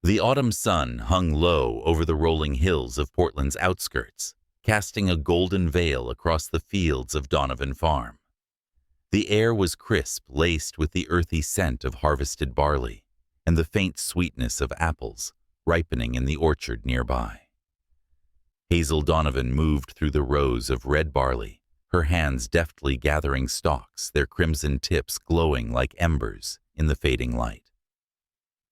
The autumn sun hung low over the rolling hills of Portland's outskirts, casting a golden veil across the fields of Donovan Farm. The air was crisp, laced with the earthy scent of harvested barley and the faint sweetness of apples ripening in the orchard nearby. Hazel Donovan moved through the rows of red barley, her hands deftly gathering stalks, their crimson tips glowing like embers in the fading light.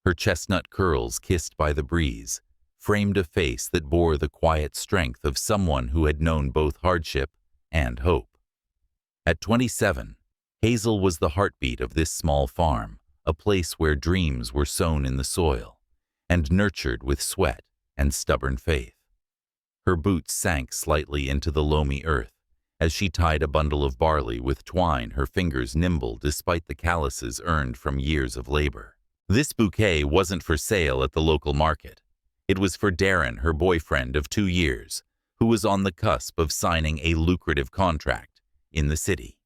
Her chestnut curls, kissed by the breeze, framed a face that bore the quiet strength of someone who had known both hardship and hope. At 27, Hazel was the heartbeat of this small farm, a place where dreams were sown in the soil and nurtured with sweat and stubborn faith. Her boots sank slightly into the loamy earth as she tied a bundle of barley with twine, her fingers nimble despite the calluses earned from years of labor. This bouquet wasn't for sale at the local market. It was for Darren, her boyfriend of 2 years, who was on the cusp of signing a lucrative contract in the city.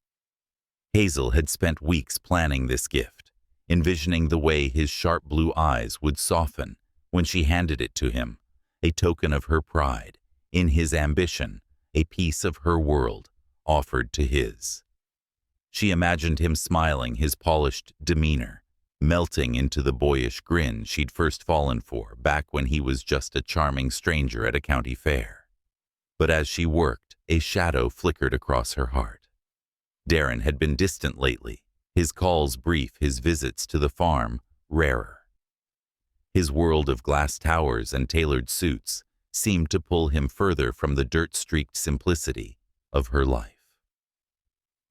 Hazel had spent weeks planning this gift, envisioning the way his sharp blue eyes would soften when she handed it to him, a token of her pride in his ambition, a piece of her world offered to his. She imagined him smiling, his polished demeanor melting into the boyish grin she'd first fallen for back when he was just a charming stranger at a county fair. But as she worked, a shadow flickered across her heart. Darren had been distant lately, his calls brief, his visits to the farm rarer. His world of glass towers and tailored suits seemed to pull him further from the dirt-streaked simplicity of her life.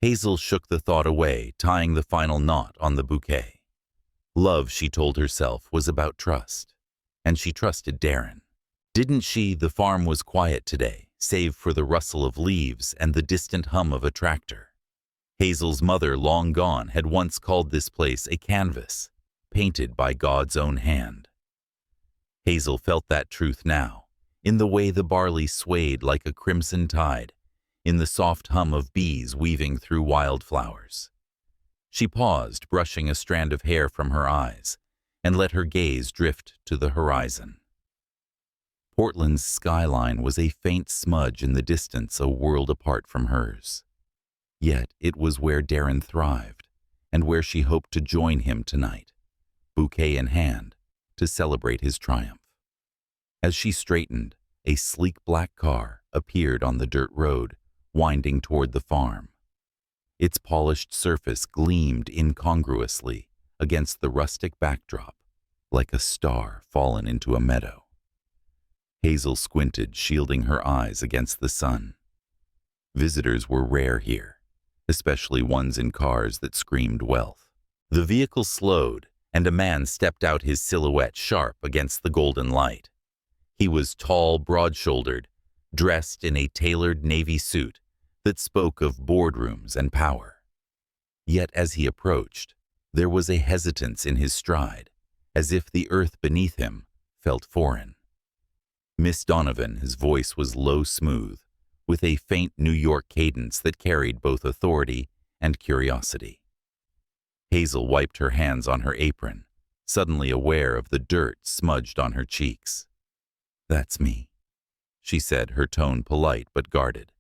Hazel shook the thought away, tying the final knot on the bouquet. Love, she told herself, was about trust, and she trusted Darren. Didn't she? The farm was quiet today, save for the rustle of leaves and the distant hum of a tractor. Hazel's mother, long gone, had once called this place a canvas, painted by God's own hand. Hazel felt that truth now, in the way the barley swayed like a crimson tide, in the soft hum of bees weaving through wildflowers. She paused, brushing a strand of hair from her eyes, and let her gaze drift to the horizon. Portland's skyline was a faint smudge in the distance, a world apart from hers. Yet it was where Darren thrived, and where she hoped to join him tonight, bouquet in hand, to celebrate his triumph. As she straightened, a sleek black car appeared on the dirt road, winding toward the farm. Its polished surface gleamed incongruously against the rustic backdrop, like a star fallen into a meadow. Hazel squinted, shielding her eyes against the sun. Visitors were rare here, especially ones in cars that screamed wealth. The vehicle slowed, and a man stepped out, his silhouette sharp against the golden light. He was tall, broad-shouldered, dressed in a tailored navy suit that spoke of boardrooms and power. Yet as he approached, there was a hesitance in his stride, as if the earth beneath him felt foreign. Miss Donovan, his voice was low, smooth, with a faint New York cadence that carried both authority and curiosity. Hazel wiped her hands on her apron, suddenly aware of the dirt smudged on her cheeks. "That's me," she said, her tone polite but guarded.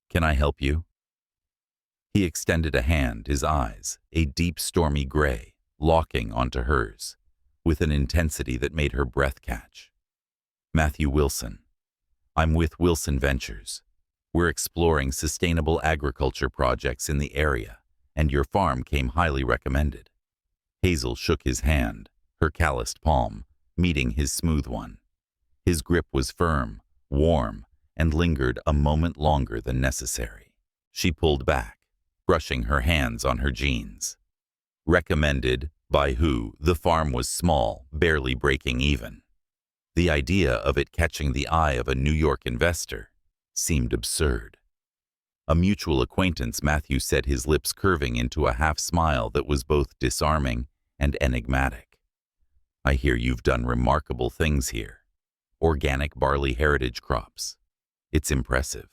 "Can I help you?" He extended a hand, his eyes, a deep stormy gray, locking onto hers, with an intensity that made her breath catch. "Matthew Wilson. I'm with Wilson Ventures. We're exploring sustainable agriculture projects in the area, and your farm came highly recommended." Hazel shook his hand, her calloused palm meeting his smooth one. His grip was firm, warm, and lingered a moment longer than necessary. She pulled back, brushing her hands on her jeans. Recommended by who? The farm was small, barely breaking even. The idea of it catching the eye of a New York investor seemed absurd. "A mutual acquaintance," Matthew said, his lips curving into a half-smile that was both disarming and enigmatic. "I hear you've done remarkable things here. Organic barley heritage crops. It's impressive."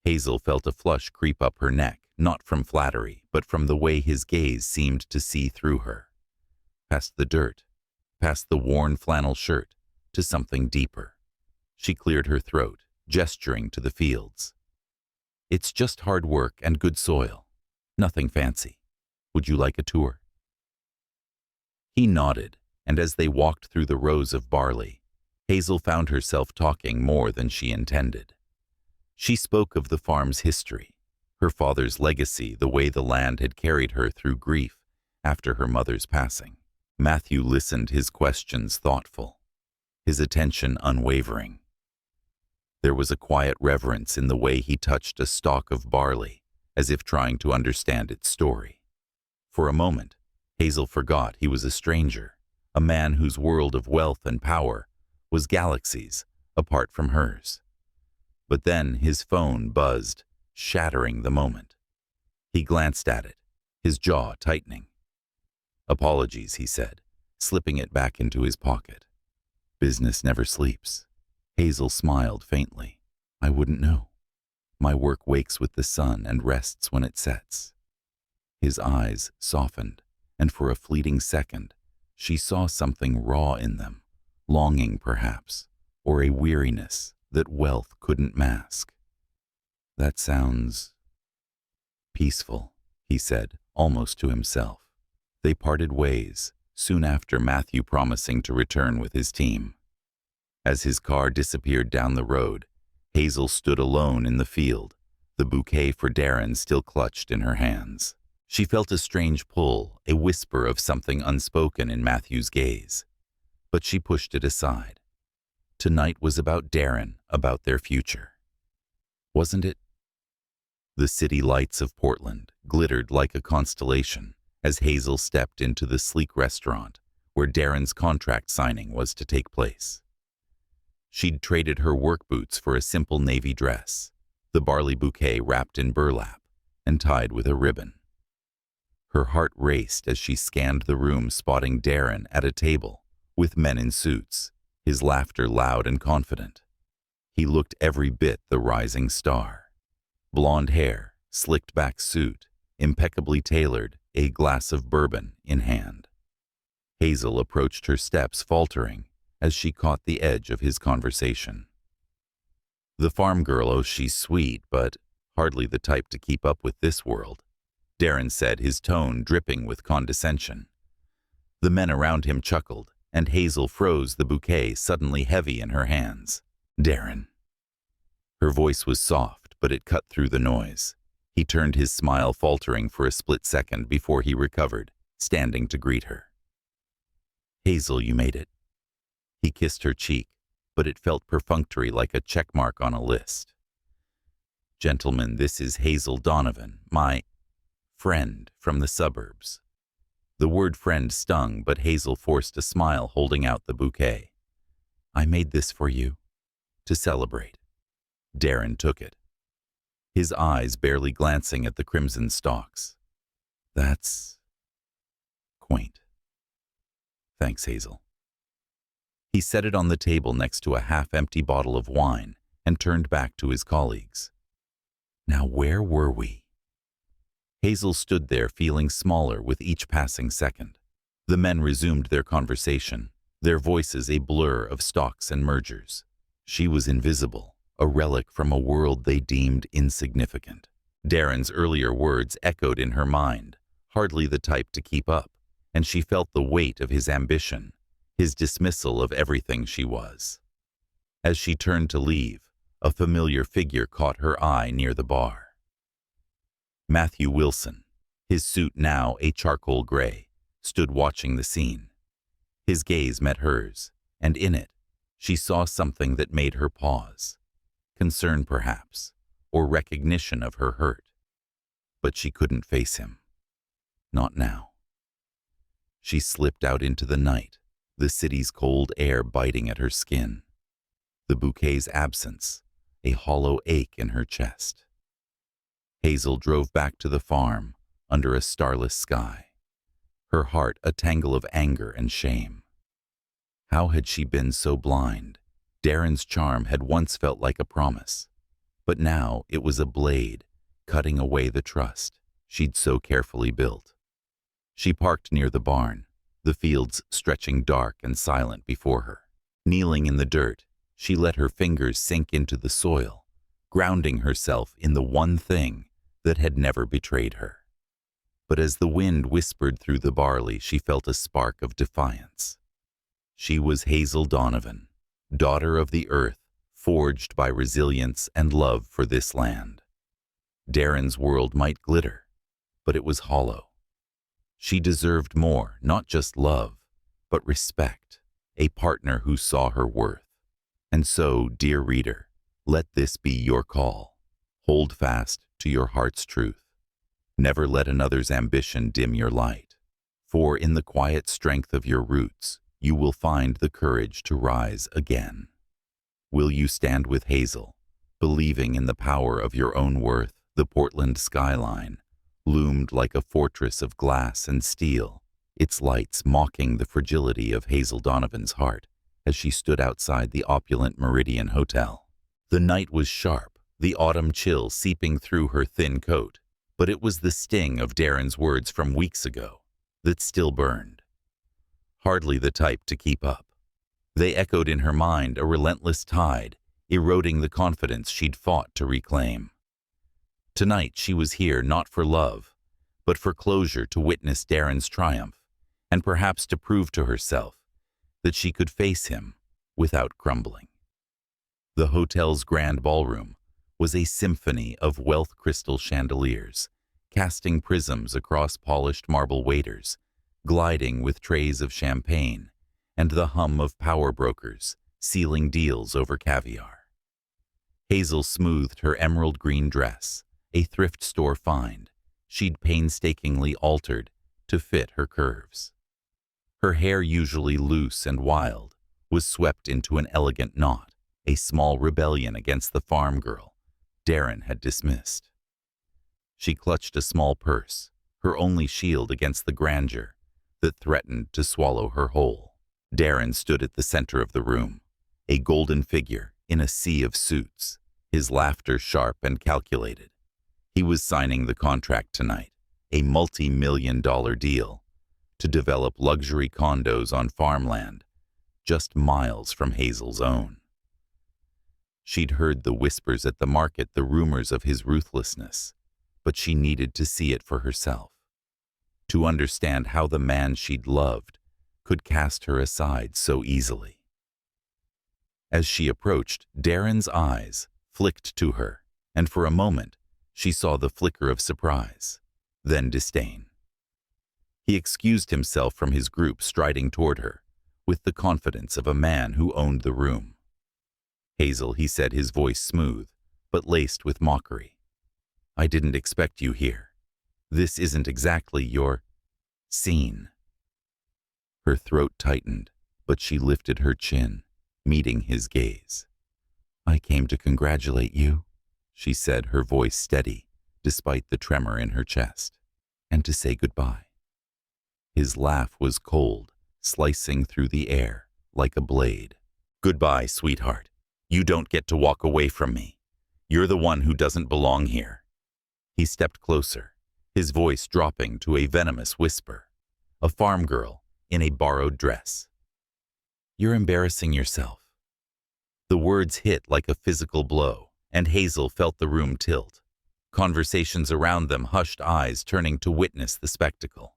Hazel felt a flush creep up her neck, not from flattery, but from the way his gaze seemed to see through her. Past the dirt, past the worn flannel shirt, to something deeper. She cleared her throat, gesturing to the fields. It's just hard work and good soil. Nothing fancy. Would you like a tour? He nodded, and as they walked through the rows of barley, Hazel found herself talking more than she intended. She spoke of the farm's history, her father's legacy, the way the land had carried her through grief after her mother's passing. Matthew listened, his questions thoughtful, his attention unwavering. There was a quiet reverence in the way he touched a stalk of barley, as if trying to understand its story. For a moment, Hazel forgot he was a stranger, a man whose world of wealth and power was galaxies apart from hers. But then his phone buzzed, shattering the moment. He glanced at it, his jaw tightening. "Apologies," he said, slipping it back into his pocket. "Business never sleeps." Hazel smiled faintly. "I wouldn't know. My work wakes with the sun and rests when it sets." His eyes softened, and for a fleeting second, she saw something raw in them, longing perhaps, or a weariness that wealth couldn't mask. "That sounds peaceful," he said, almost to himself. They parted ways, soon after Matthew promising to return with his team. As his car disappeared down the road, Hazel stood alone in the field, the bouquet for Darren still clutched in her hands. She felt a strange pull, a whisper of something unspoken in Matthew's gaze. But she pushed it aside. Tonight was about Darren, about their future. Wasn't it? The city lights of Portland glittered like a constellation as Hazel stepped into the sleek restaurant where Darren's contract signing was to take place. She'd traded her work boots for a simple navy dress, the barley bouquet wrapped in burlap and tied with a ribbon. Her heart raced as she scanned the room, spotting Darren at a table with men in suits, his laughter loud and confident. He looked every bit the rising star. Blonde hair, slicked back suit, impeccably tailored, a glass of bourbon in hand. Hazel approached her steps faltering as she caught the edge of his conversation. "The farm girl, oh, she's sweet, but hardly the type to keep up with this world," Darren said, his tone dripping with condescension. The men around him chuckled, and Hazel froze, the bouquet suddenly heavy in her hands. "Darren." Her voice was soft, but it cut through the noise. He turned, his smile faltering for a split second before he recovered, standing to greet her. "Hazel, you made it." He kissed her cheek, but it felt perfunctory, like a checkmark on a list. "Gentlemen, this is Hazel Donovan, my friend from the suburbs." The word friend stung, but Hazel forced a smile, holding out the bouquet. "I made this for you, to celebrate." Darren took it, his eyes barely glancing at the crimson stalks. "That's quaint." "Thanks, Hazel." He set it on the table next to a half-empty bottle of wine and turned back to his colleagues. "Now where were we?" Hazel stood there, feeling smaller with each passing second. The men resumed their conversation, their voices a blur of stocks and mergers. She was invisible, a relic from a world they deemed insignificant. Darren's earlier words echoed in her mind, hardly the type to keep up, and she felt the weight of his ambition, his dismissal of everything she was. As she turned to leave, a familiar figure caught her eye near the bar. Matthew Wilson, his suit now a charcoal gray, stood watching the scene. His gaze met hers, and in it, she saw something that made her pause. Concern, perhaps, or recognition of her hurt. But she couldn't face him. Not now. She slipped out into the night, the city's cold air biting at her skin. The bouquet's absence, a hollow ache in her chest. Hazel drove back to the farm under a starless sky, her heart a tangle of anger and shame. How had she been so blind? Darren's charm had once felt like a promise, but now it was a blade, cutting away the trust she'd so carefully built. She parked near the barn, the fields stretching dark and silent before her. Kneeling in the dirt, she let her fingers sink into the soil, grounding herself in the one thing that had never betrayed her. But as the wind whispered through the barley, she felt a spark of defiance. She was Hazel Donovan, daughter of the earth, forged by resilience and love for this land. Darren's world might glitter, but it was hollow. She deserved more, not just love, but respect, a partner who saw her worth. And so, dear reader, let this be your call. Hold fast to your heart's truth. Never let another's ambition dim your light, for in the quiet strength of your roots, you will find the courage to rise again. Will you stand with Hazel, believing in the power of your own worth? The Portland skyline loomed like a fortress of glass and steel, its lights mocking the fragility of Hazel Donovan's heart as she stood outside the opulent Meridian Hotel. The night was sharp, the autumn chill seeping through her thin coat, but it was the sting of Darren's words from weeks ago that still burned. Hardly the type to keep up. They echoed in her mind, a relentless tide, eroding the confidence she'd fought to reclaim. Tonight she was here not for love, but for closure, to witness Darren's triumph, and perhaps to prove to herself that she could face him without crumbling. The hotel's grand ballroom was a symphony of wealth crystal chandeliers, casting prisms across polished marble waiters, gliding with trays of champagne, and the hum of power brokers sealing deals over caviar. Hazel smoothed her emerald green dress, a thrift store find she'd painstakingly altered to fit her curves. Her hair, usually loose and wild, was swept into an elegant knot, a small rebellion against the farm girl Darren had dismissed. She clutched a small purse, her only shield against the grandeur that threatened to swallow her whole. Darren stood at the center of the room, a golden figure in a sea of suits, his laughter sharp and calculated. He was signing the contract tonight, a multi-million-dollar deal to develop luxury condos on farmland just miles from Hazel's own. She'd heard the whispers at the market, the rumors of his ruthlessness, but she needed to see it for herself, to understand how the man she'd loved could cast her aside so easily. As she approached, Darren's eyes flicked to her, and for a moment, she saw the flicker of surprise, then disdain. He excused himself from his group, striding toward her, with the confidence of a man who owned the room. "Hazel," he said, his voice smooth, but laced with mockery. "I didn't expect you here. This isn't exactly your scene." Her throat tightened, but she lifted her chin, meeting his gaze. "I came to congratulate you," she said, her voice steady, despite the tremor in her chest, "and to say goodbye." His laugh was cold, slicing through the air like a blade. "Goodbye, sweetheart. You don't get to walk away from me. You're the one who doesn't belong here." He stepped closer, his voice dropping to a venomous whisper. A farm girl in a borrowed dress. "You're embarrassing yourself." The words hit like a physical blow, and Hazel felt the room tilt. Conversations around them hushed, eyes turning to witness the spectacle.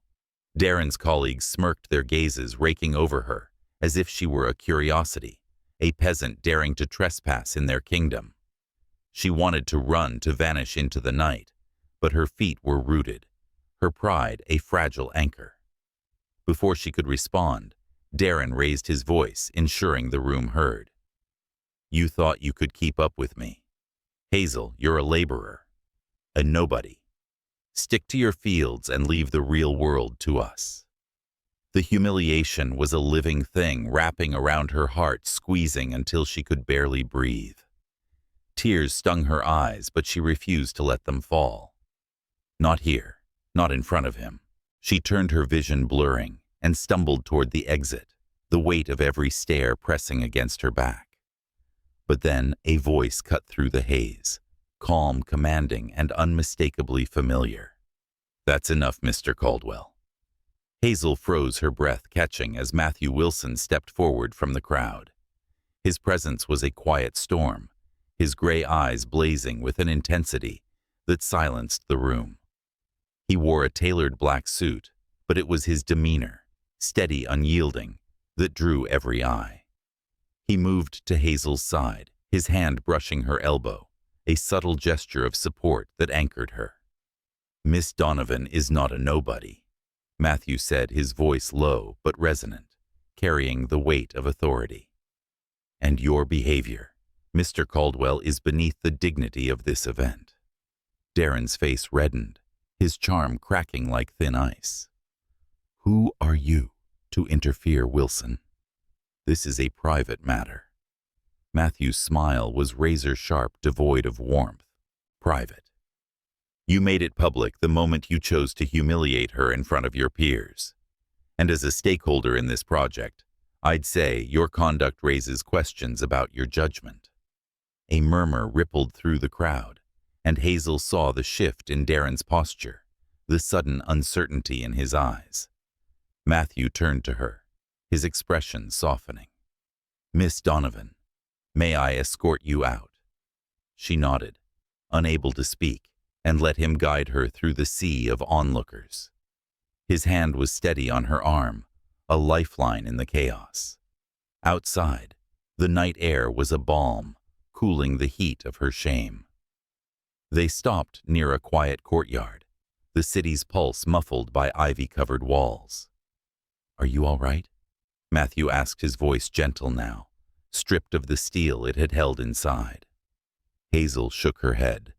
Darren's colleagues smirked, their gazes raking over her, as if she were a curiosity, a peasant daring to trespass in their kingdom. She wanted to run, to vanish into the night, but her feet were rooted, her pride a fragile anchor. Before she could respond, Darren raised his voice, ensuring the room heard. "You thought you could keep up with me. Hazel, you're a laborer, a nobody. Stick to your fields and leave the real world to us." The humiliation was a living thing, wrapping around her heart, squeezing until she could barely breathe. Tears stung her eyes, but she refused to let them fall. Not here, not in front of him. She turned, her vision blurring, and stumbled toward the exit, the weight of every stare pressing against her back. But then a voice cut through the haze, calm, commanding, and unmistakably familiar. "That's enough, Mr. Caldwell. Hazel froze, her breath catching as Matthew Wilson stepped forward from the crowd. His presence was a quiet storm, his gray eyes blazing with an intensity that silenced the room. He wore a tailored black suit, but it was his demeanor, steady, unyielding, that drew every eye. He moved to Hazel's side, his hand brushing her elbow, a subtle gesture of support that anchored her. "Miss Donovan is not a nobody," Matthew said, his voice low but resonant, carrying the weight of authority. "And your behavior, Mr. Caldwell, is beneath the dignity of this event." Darren's face reddened, his charm cracking like thin ice. "Who are you to interfere, Wilson? This is a private matter." Matthew's smile was razor-sharp, devoid of warmth. "Private. You made it public the moment you chose to humiliate her in front of your peers. And as a stakeholder in this project, I'd say your conduct raises questions about your judgment." A murmur rippled through the crowd, and Hazel saw the shift in Darren's posture, the sudden uncertainty in his eyes. Matthew turned to her, his expression softening. "Miss Donovan, may I escort you out?" She nodded, unable to speak, and let him guide her through the sea of onlookers. His hand was steady on her arm, a lifeline in the chaos. Outside, the night air was a balm, cooling the heat of her shame. They stopped near a quiet courtyard, the city's pulse muffled by ivy-covered walls. "Are you all right?" Matthew asked, his voice gentle now, stripped of the steel it had held inside. Hazel shook her head,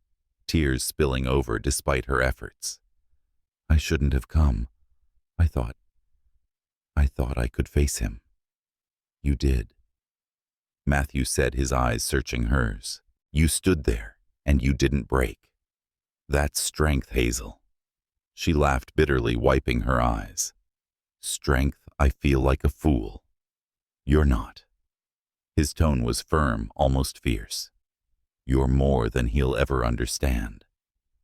tears spilling over despite her efforts. "I shouldn't have come. I thought I could face him." "You did," Matthew said, his eyes searching hers. "You stood there, and you didn't break. That's strength, Hazel." She laughed bitterly, wiping her eyes. "Strength? I feel like a fool." "You're not." His tone was firm, almost fierce. "You're more than he'll ever understand,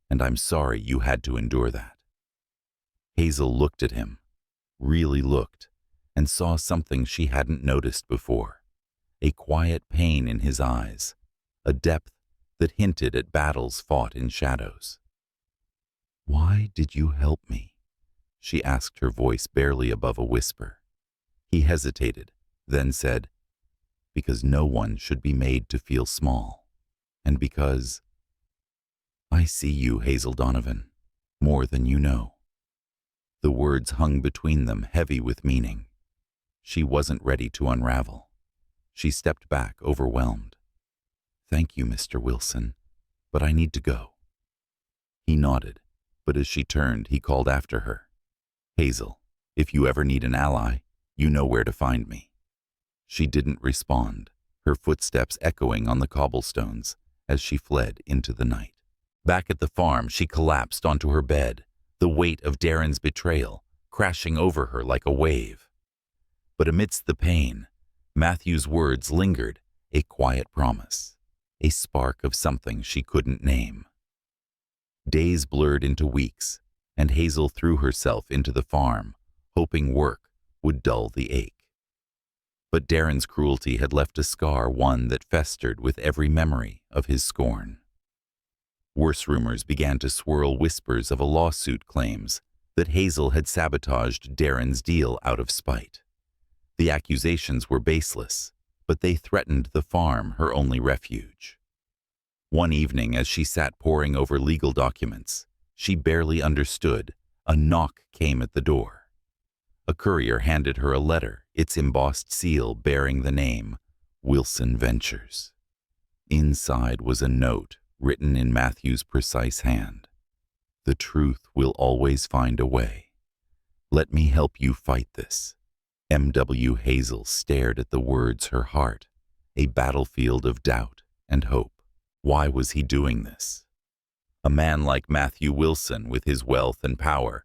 and I'm sorry you had to endure that." Hazel looked at him, really looked, and saw something she hadn't noticed before. A quiet pain in his eyes, a depth that hinted at battles fought in shadows. "Why did you help me?" she asked, her voice barely above a whisper. He hesitated, then said, "Because no one should be made to feel small, and because I see you, Hazel Donovan, more than you know." The words hung between them, heavy with meaning. She wasn't ready to unravel. She stepped back, overwhelmed. "Thank you, Mr. Wilson, but I need to go." He nodded, but as she turned, he called after her. "Hazel, if you ever need an ally, you know where to find me." She didn't respond, her footsteps echoing on the cobblestones as she fled into the night. Back at the farm, she collapsed onto her bed, the weight of Darren's betrayal crashing over her like a wave. But amidst the pain, Matthew's words lingered, a quiet promise, a spark of something she couldn't name. Days blurred into weeks, and Hazel threw herself into the farm, hoping work would dull the ache. But Darren's cruelty had left a scar, one that festered with every memory of his scorn. Worse rumors began to swirl, whispers of a lawsuit, claims that Hazel had sabotaged Darren's deal out of spite. The accusations were baseless, but they threatened the farm, her only refuge. One evening, as she sat poring over legal documents, she barely understood, a knock came at the door. A courier handed her a letter, its embossed seal bearing the name Wilson Ventures. Inside was a note written in Matthew's precise hand. "The truth will always find a way. Let me help you fight this." M.W. Hazel stared at the words, her heart a battlefield of doubt and hope. Why was he doing this? A man like Matthew Wilson, with his wealth and power,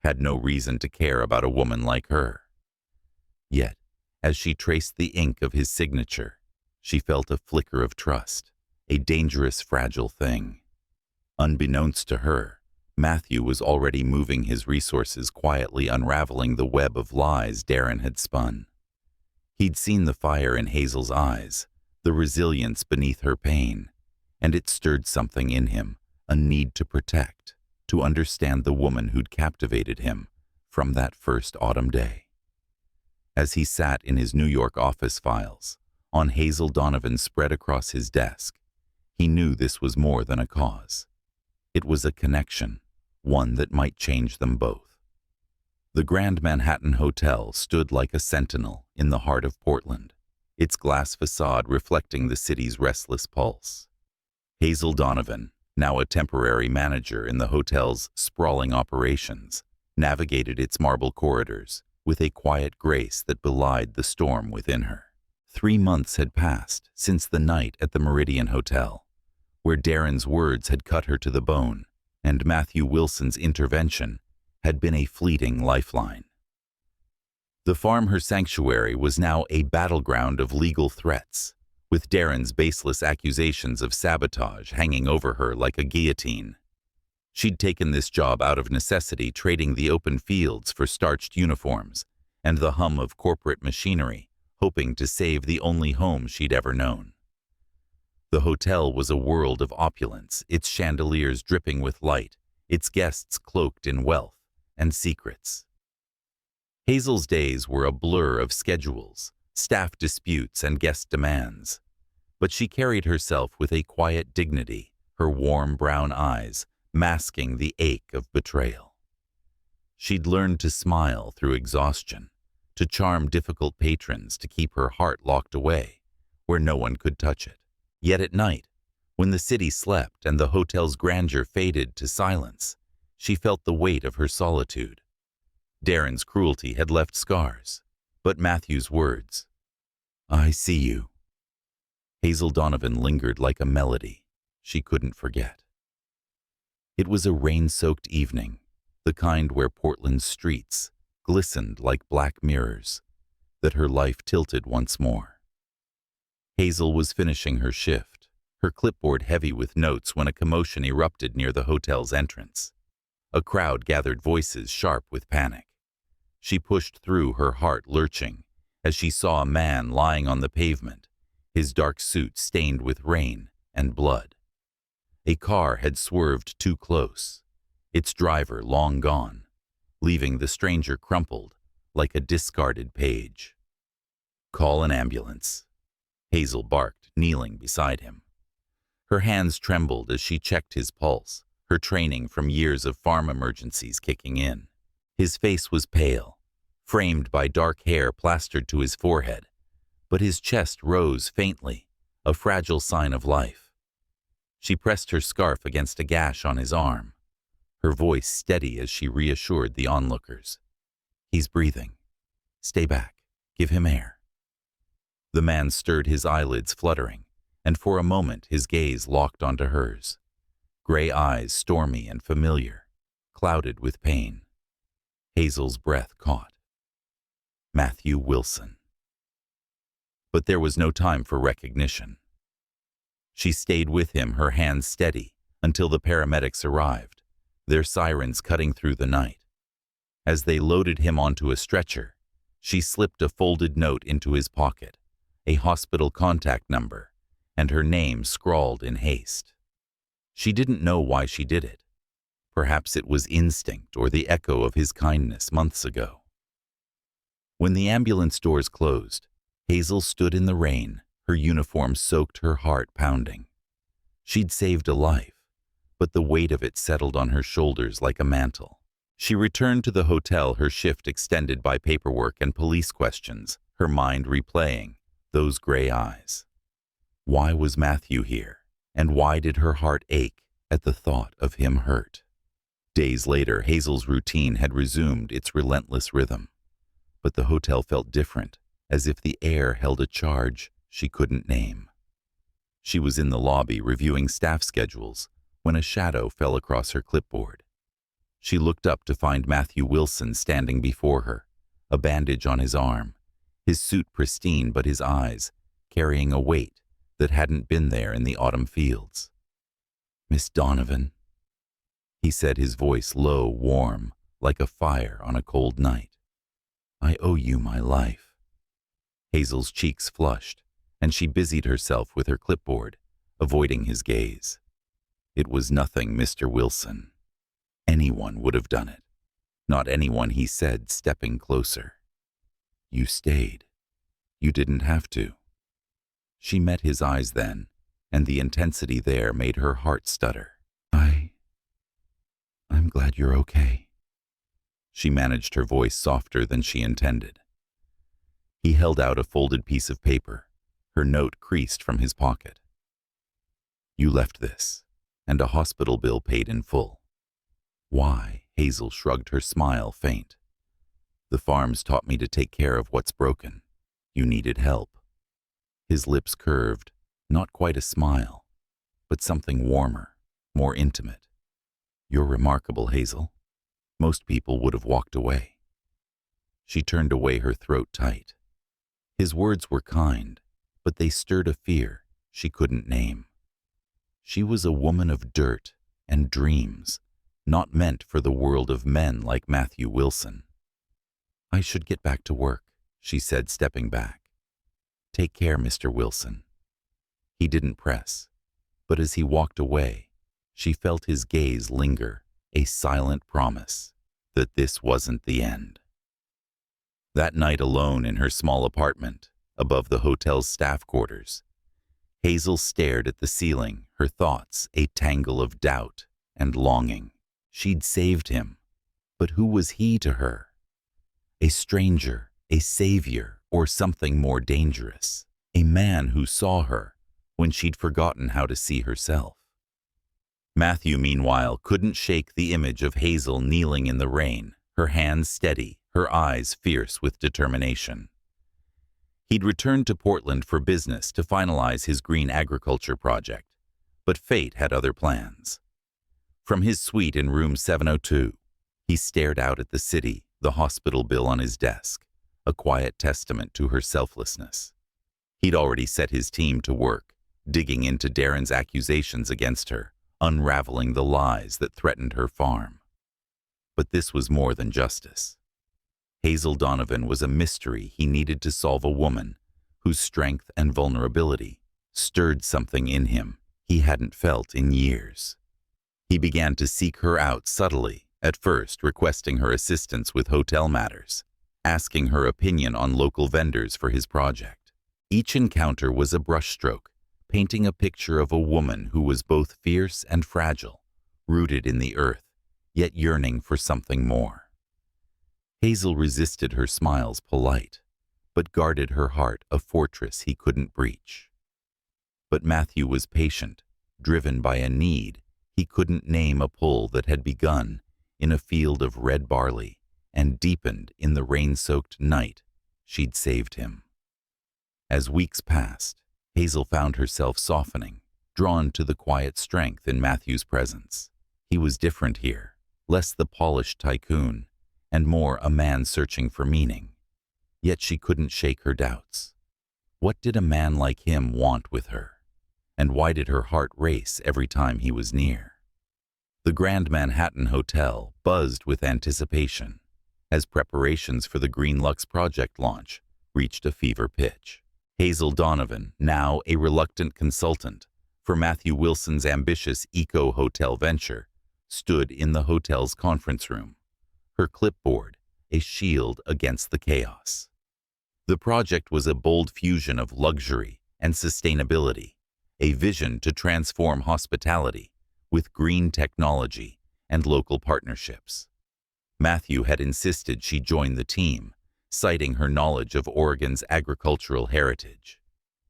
had no reason to care about a woman like her. Yet, as she traced the ink of his signature, she felt a flicker of trust, a dangerous, fragile thing. Unbeknownst to her, Matthew was already moving his resources, quietly unraveling the web of lies Darren had spun. He'd seen the fire in Hazel's eyes, the resilience beneath her pain, and it stirred something in him, a need to protect, to understand the woman who'd captivated him from that first autumn day. As he sat in his New York office files, on Hazel Donovan spread across his desk, he knew this was more than a cause. It was a connection, one that might change them both. The Grand Manhattan Hotel stood like a sentinel in the heart of Portland, its glass facade reflecting the city's restless pulse. Hazel Donovan, now a temporary manager in the hotel's sprawling operations, navigated its marble corridors with a quiet grace that belied the storm within her. 3 months had passed since the night at the Meridian Hotel, where Darren's words had cut her to the bone, and Matthew Wilson's intervention had been a fleeting lifeline. The farm, her sanctuary, was now a battleground of legal threats, with Darren's baseless accusations of sabotage hanging over her like a guillotine. She'd taken this job out of necessity, trading the open fields for starched uniforms and the hum of corporate machinery, hoping to save the only home she'd ever known. The hotel was a world of opulence, its chandeliers dripping with light, its guests cloaked in wealth and secrets. Hazel's days were a blur of schedules, staff disputes, and guest demands, but she carried herself with a quiet dignity, her warm brown eyes masking the ache of betrayal. She'd learned to smile through exhaustion, to charm difficult patrons, to keep her heart locked away where no one could touch it. Yet at night, when the city slept and the hotel's grandeur faded to silence, she felt the weight of her solitude. Darren's cruelty had left scars, but Matthew's words, "I see you." Hazel Donovan lingered like a melody she couldn't forget. It was a rain-soaked evening, the kind where Portland's streets glistened like black mirrors, that her life tilted once more. Hazel was finishing her shift, her clipboard heavy with notes, when a commotion erupted near the hotel's entrance. A crowd gathered, voices sharp with panic. She pushed through, her heart lurching, as she saw a man lying on the pavement, his dark suit stained with rain and blood. A car had swerved too close, its driver long gone, leaving the stranger crumpled like a discarded page. "Call an ambulance," Hazel barked, kneeling beside him. Her hands trembled as she checked his pulse, her training from years of farm emergencies kicking in. His face was pale, framed by dark hair plastered to his forehead, but his chest rose faintly, a fragile sign of life. She pressed her scarf against a gash on his arm, her voice steady as she reassured the onlookers. "He's breathing. Stay back. Give him air." The man stirred, his eyelids fluttering, and for a moment his gaze locked onto hers. Gray eyes, stormy and familiar, clouded with pain. Hazel's breath caught. Matthew Wilson. But there was no time for recognition. She stayed with him, her hands steady, until the paramedics arrived, their sirens cutting through the night. As they loaded him onto a stretcher, she slipped a folded note into his pocket, a hospital contact number, and her name scrawled in haste. She didn't know why she did it. Perhaps it was instinct or the echo of his kindness months ago. When the ambulance doors closed, Hazel stood in the rain, her uniform soaked, her heart pounding. She'd saved a life, but the weight of it settled on her shoulders like a mantle. She returned to the hotel, her shift extended by paperwork and police questions, her mind replaying those gray eyes. Why was Matthew here, and why did her heart ache at the thought of him hurt? Days later, Hazel's routine had resumed its relentless rhythm, but the hotel felt different, as if the air held a charge she couldn't name. She was in the lobby reviewing staff schedules when a shadow fell across her clipboard. She looked up to find Matthew Wilson standing before her, a bandage on his arm, his suit pristine but his eyes carrying a weight that hadn't been there in the autumn fields. "Miss Donovan." he said, his voice low, warm, like a fire on a cold night. I owe you my life. Hazel's cheeks flushed, and she busied herself with her clipboard, avoiding his gaze. It was nothing, Mr. Wilson. Anyone would have done it. Not anyone, he said, stepping closer. You stayed. You didn't have to. She met his eyes then, and the intensity there made her heart stutter. I'm glad you're okay. She managed her voice softer than she intended. He held out a folded piece of paper, her note creased from his pocket. You left this, and a hospital bill paid in full. Why? Hazel shrugged, her smile faint. The farms taught me to take care of what's broken. You needed help. His lips curved, not quite a smile, but something warmer, more intimate. You're remarkable, Hazel. Most people would have walked away. She turned away, her throat tight. His words were kind, but they stirred a fear she couldn't name. She was a woman of dirt and dreams, not meant for the world of men like Matthew Wilson. I should get back to work, she said, stepping back. Take care, Mr. Wilson. He didn't press, but as he walked away, she felt his gaze linger, a silent promise that this wasn't the end. That night, alone in her small apartment, above the hotel's staff quarters, Hazel stared at the ceiling, her thoughts a tangle of doubt and longing. She'd saved him, but who was he to her? A stranger, a savior, or something more dangerous? A man who saw her when she'd forgotten how to see herself. Matthew, meanwhile, couldn't shake the image of Hazel kneeling in the rain, her hands steady, her eyes fierce with determination. He'd returned to Portland for business to finalize his green agriculture project, but fate had other plans. From his suite in room 702, he stared out at the city, the hospital bill on his desk, a quiet testament to her selflessness. He'd already set his team to work, digging into Darren's accusations against her, unraveling the lies that threatened her farm. But this was more than justice. Hazel Donovan was a mystery he needed to solve, a woman whose strength and vulnerability stirred something in him he hadn't felt in years. He began to seek her out subtly, at first requesting her assistance with hotel matters, asking her opinion on local vendors for his project. Each encounter was a brushstroke, painting a picture of a woman who was both fierce and fragile, rooted in the earth, yet yearning for something more. Hazel resisted her smiles, polite, but guarded her heart, a fortress he couldn't breach. But Matthew was patient, driven by a need he couldn't name, a pull that had begun in a field of red barley and deepened in the rain-soaked night she'd saved him. As weeks passed, Hazel found herself softening, drawn to the quiet strength in Matthew's presence. He was different here, less the polished tycoon, and more a man searching for meaning. Yet she couldn't shake her doubts. What did a man like him want with her? And why did her heart race every time he was near? The Grand Manhattan Hotel buzzed with anticipation as preparations for the Green Lux project launch reached a fever pitch. Hazel Donovan, now a reluctant consultant for Matthew Wilson's ambitious eco-hotel venture, stood in the hotel's conference room, her clipboard a shield against the chaos. The project was a bold fusion of luxury and sustainability, a vision to transform hospitality with green technology and local partnerships. Matthew had insisted she join the team, citing her knowledge of Oregon's agricultural heritage.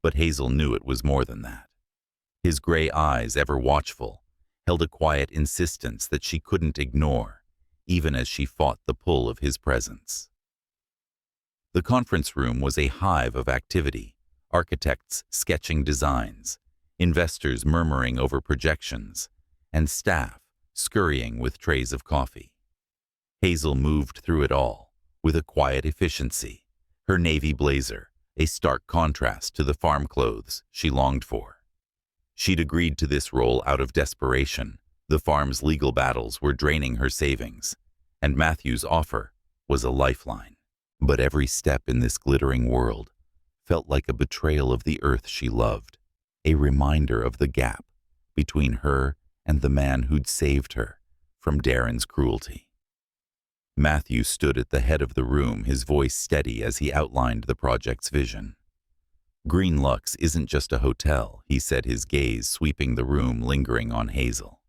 But Hazel knew it was more than that. His gray eyes, ever watchful, held a quiet insistence that she couldn't ignore, even as she fought the pull of his presence. The conference room was a hive of activity, architects sketching designs, investors murmuring over projections, and staff scurrying with trays of coffee. Hazel moved through it all with a quiet efficiency, her navy blazer a stark contrast to the farm clothes she longed for. She'd agreed to this role out of desperation, The farm's legal battles were draining her savings, and Matthew's offer was a lifeline. But every step in this glittering world felt like a betrayal of the earth she loved, a reminder of the gap between her and the man who'd saved her from Darren's cruelty. Matthew stood at the head of the room, his voice steady as he outlined the project's vision. Green Lux isn't just a hotel, he said, his gaze sweeping the room, lingering on Hazel.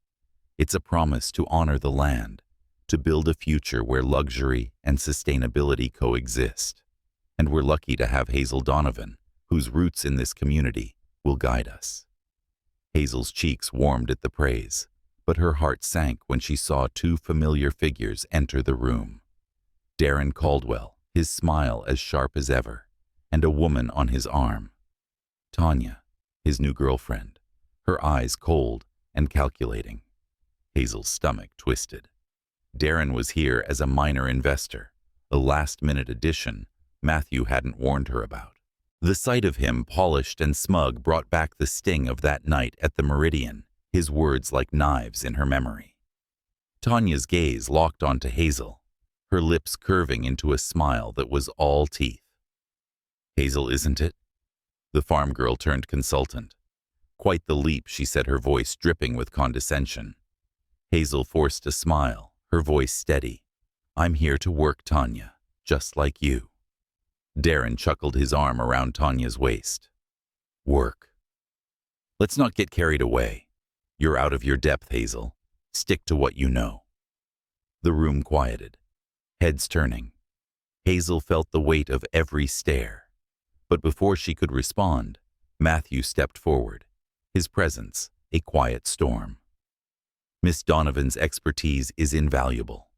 It's a promise to honor the land, to build a future where luxury and sustainability coexist. And we're lucky to have Hazel Donovan, whose roots in this community will guide us. Hazel's cheeks warmed at the praise, but her heart sank when she saw two familiar figures enter the room. Darren Caldwell, his smile as sharp as ever, and a woman on his arm. Tanya, his new girlfriend, her eyes cold and calculating. Hazel's stomach twisted. Darren was here as a minor investor, a last-minute addition Matthew hadn't warned her about. The sight of him, polished and smug, brought back the sting of that night at the Meridian, his words like knives in her memory. Tanya's gaze locked onto Hazel, her lips curving into a smile that was all teeth. Hazel, isn't it? The farm girl turned consultant. Quite the leap, she said, her voice dripping with condescension. Hazel forced a smile, her voice steady. I'm here to work, Tanya, just like you. Darren chuckled, his arm around Tanya's waist. Work. Let's not get carried away. You're out of your depth, Hazel. Stick to what you know. The room quieted, heads turning. Hazel felt the weight of every stare. But before she could respond, Matthew stepped forward, his presence a quiet storm. Miss Donovan's expertise is invaluable,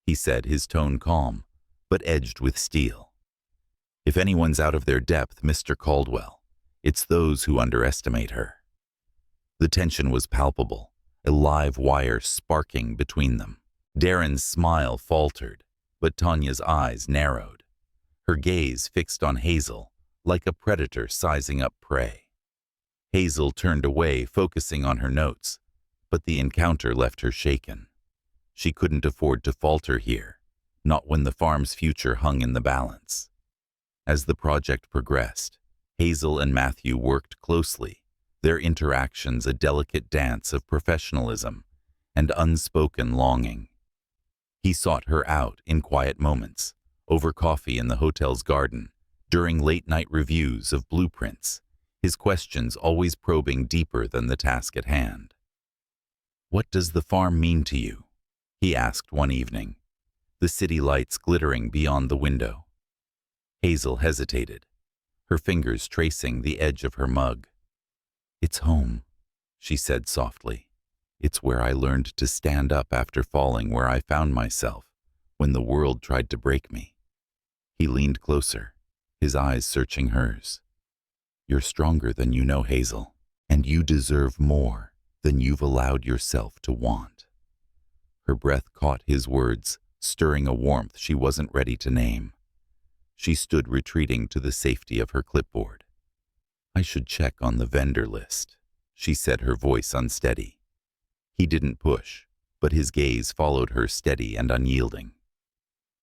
he said, his tone calm, but edged with steel. If anyone's out of their depth, Mr. Caldwell, it's those who underestimate her. The tension was palpable, a live wire sparking between them. Darren's smile faltered, but Tanya's eyes narrowed, her gaze fixed on Hazel like a predator sizing up prey. Hazel turned away, focusing on her notes, but the encounter left her shaken. She couldn't afford to falter here, not when the farm's future hung in the balance. As the project progressed, Hazel and Matthew worked closely, their interactions a delicate dance of professionalism and unspoken longing. He sought her out in quiet moments, over coffee in the hotel's garden, during late-night reviews of blueprints, his questions always probing deeper than the task at hand. What does the farm mean to you? He asked one evening, the city lights glittering beyond the window. Hazel hesitated, her fingers tracing the edge of her mug. It's home, she said softly. It's where I learned to stand up after falling, where I found myself when the world tried to break me. He leaned closer, his eyes searching hers. You're stronger than you know, Hazel, and you deserve more than you've allowed yourself to want. Her breath caught his words, stirring a warmth she wasn't ready to name. She stood retreating to the safety of her clipboard. I should check on the vendor list, she said, her voice unsteady. He didn't push, but his gaze followed her, steady and unyielding.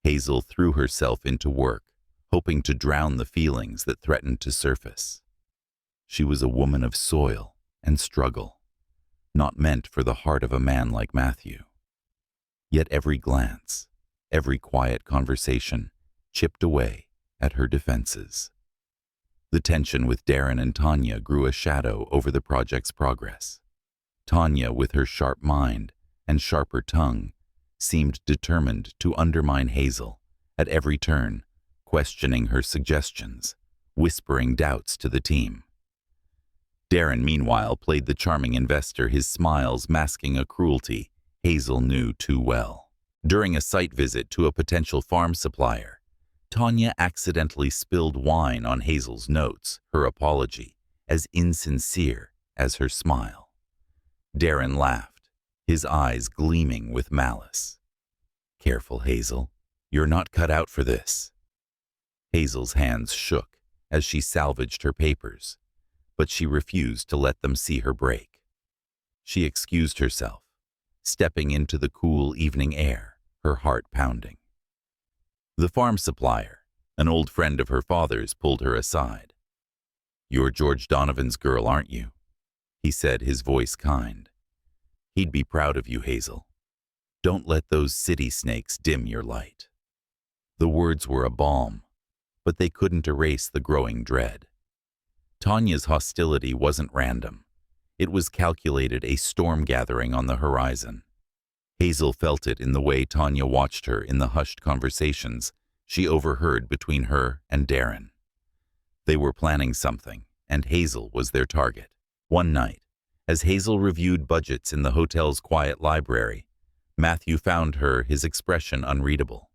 Hazel threw herself into work, hoping to drown the feelings that threatened to surface. She was a woman of soil and struggle, not meant for the heart of a man like Matthew. Yet every glance, every quiet conversation chipped away at her defenses. The tension with Darren and Tanya grew a shadow over the project's progress. Tanya, with her sharp mind and sharper tongue, seemed determined to undermine Hazel at every turn, questioning her suggestions, whispering doubts to the team. Darren, meanwhile, played the charming investor, his smiles masking a cruelty Hazel knew too well. During a site visit to a potential farm supplier, Tanya accidentally spilled wine on Hazel's notes, her apology as insincere as her smile. Darren laughed, his eyes gleaming with malice. Careful, Hazel. You're not cut out for this. Hazel's hands shook as she salvaged her papers, but she refused to let them see her break. She excused herself, stepping into the cool evening air, her heart pounding. The farm supplier, an old friend of her father's, pulled her aside. "You're George Donovan's girl, aren't you?" he said, his voice kind. "He'd be proud of you, Hazel. Don't let those city snakes dim your light." The words were a balm, but they couldn't erase the growing dread. Tanya's hostility wasn't random. It was calculated, a storm gathering on the horizon. Hazel felt it in the way Tanya watched her in the hushed conversations she overheard between her and Darren. They were planning something, and Hazel was their target. One night, as Hazel reviewed budgets in the hotel's quiet library, Matthew found her, his expression unreadable.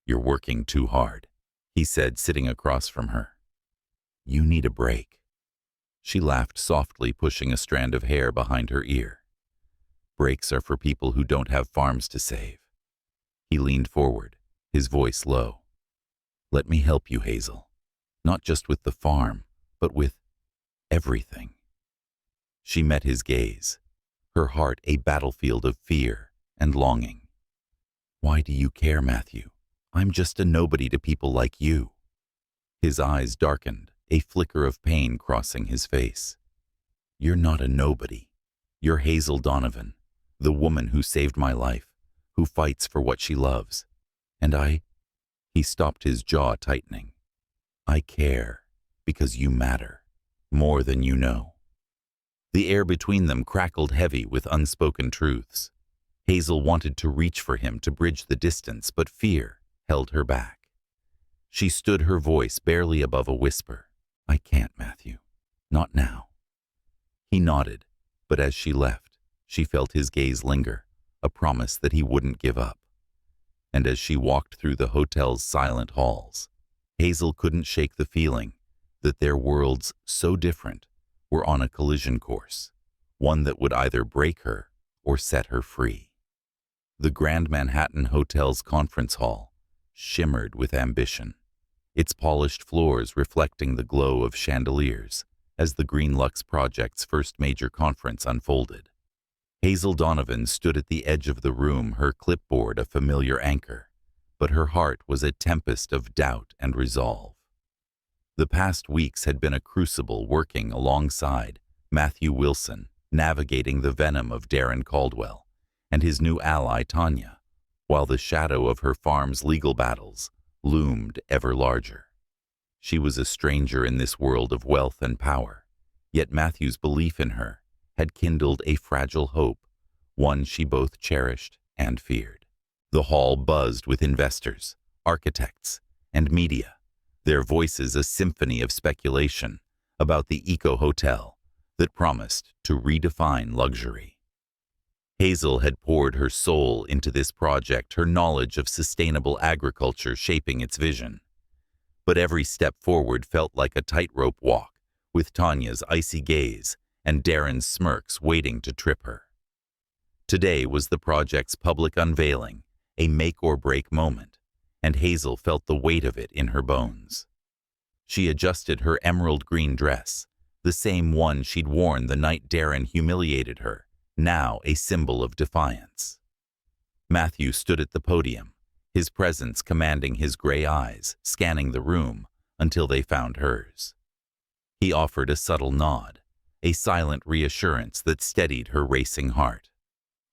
"You're working too hard," he said, sitting across from her. "You need a break." She laughed softly, pushing a strand of hair behind her ear. "Breaks are for people who don't have farms to save." He leaned forward, his voice low. "Let me help you, Hazel. Not just with the farm, but with everything." She met his gaze, her heart a battlefield of fear and longing. "Why do you care, Matthew? I'm just a nobody to people like you." His eyes darkened, a flicker of pain crossing his face. "You're not a nobody. You're Hazel Donovan, the woman who saved my life, who fights for what she loves. And He stopped, his jaw tightening. "I care because you matter, more than you know." The air between them crackled heavy with unspoken truths. Hazel wanted to reach for him to bridge the distance, but fear held her back. She stood, her voice barely above a whisper. "I can't, Matthew. Not now." He nodded, but as she left, she felt his gaze linger, a promise that he wouldn't give up. And as she walked through the hotel's silent halls, Hazel couldn't shake the feeling that their worlds, so different, were on a collision course, one that would either break her or set her free. The Grand Manhattan Hotel's conference hall shimmered with ambition, its polished floors reflecting the glow of chandeliers as the Green Lux Project's first major conference unfolded. Hazel Donovan stood at the edge of the room, her clipboard a familiar anchor, but her heart was a tempest of doubt and resolve. The past weeks had been a crucible, working alongside Matthew Wilson, navigating the venom of Darren Caldwell and his new ally Tanya, while the shadow of her farm's legal battles loomed ever larger. She was a stranger in this world of wealth and power, yet Matthew's belief in her had kindled a fragile hope, one she both cherished and feared. The hall buzzed with investors, architects, and media, their voices a symphony of speculation about the eco-hotel that promised to redefine luxury. Hazel had poured her soul into this project, her knowledge of sustainable agriculture shaping its vision. But every step forward felt like a tightrope walk, with Tanya's icy gaze and Darren's smirks waiting to trip her. Today was the project's public unveiling, a make-or-break moment, and Hazel felt the weight of it in her bones. She adjusted her emerald green dress, the same one she'd worn the night Darren humiliated her, now a symbol of defiance. Matthew stood at the podium, his presence commanding his gray eyes, scanning the room until they found hers. He offered a subtle nod, a silent reassurance that steadied her racing heart.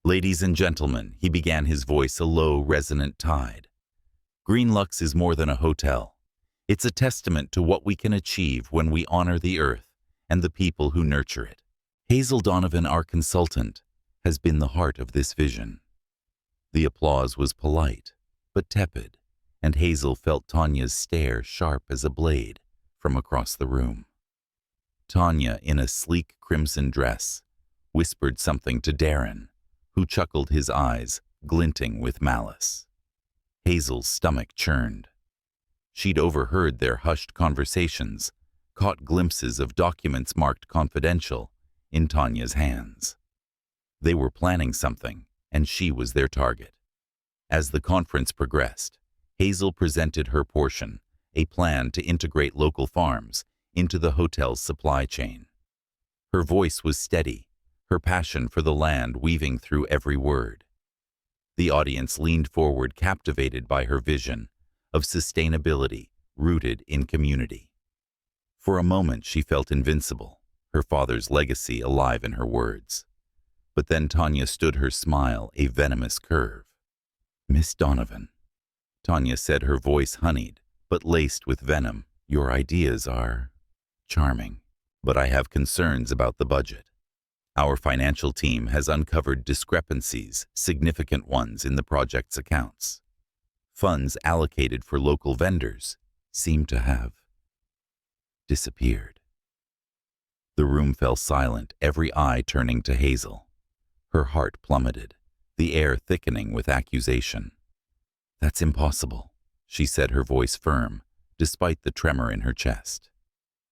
"Ladies and gentlemen," he began, his voice a low, resonant tide. "Green Lux is more than a hotel. It's a testament to what we can achieve when we honor the earth and the people who nurture it. Hazel Donovan, our consultant, has been the heart of this vision." The applause was polite, but tepid, and Hazel felt Tanya's stare, sharp as a blade, from across the room. Tanya, in a sleek crimson dress, whispered something to Darren, who chuckled, his eyes glinting with malice. Hazel's stomach churned. She'd overheard their hushed conversations, caught glimpses of documents marked confidential in Tanya's hands. They were planning something, and she was their target. As the conference progressed, Hazel presented her portion, a plan to integrate local farms into the hotel's supply chain. Her voice was steady, her passion for the land weaving through every word. The audience leaned forward, captivated by her vision of sustainability rooted in community. For a moment she felt invincible, her father's legacy alive in her words. But then Tanya stood, her smile a venomous curve. "Miss Donovan," Tanya said, her voice honeyed, but laced with venom, "your ideas are charming, but I have concerns about the budget. Our financial team has uncovered discrepancies, significant ones in the project's accounts. Funds allocated for local vendors seem to have disappeared." The room fell silent, every eye turning to Hazel. Her heart plummeted, the air thickening with accusation. "That's impossible," she said, her voice firm, despite the tremor in her chest.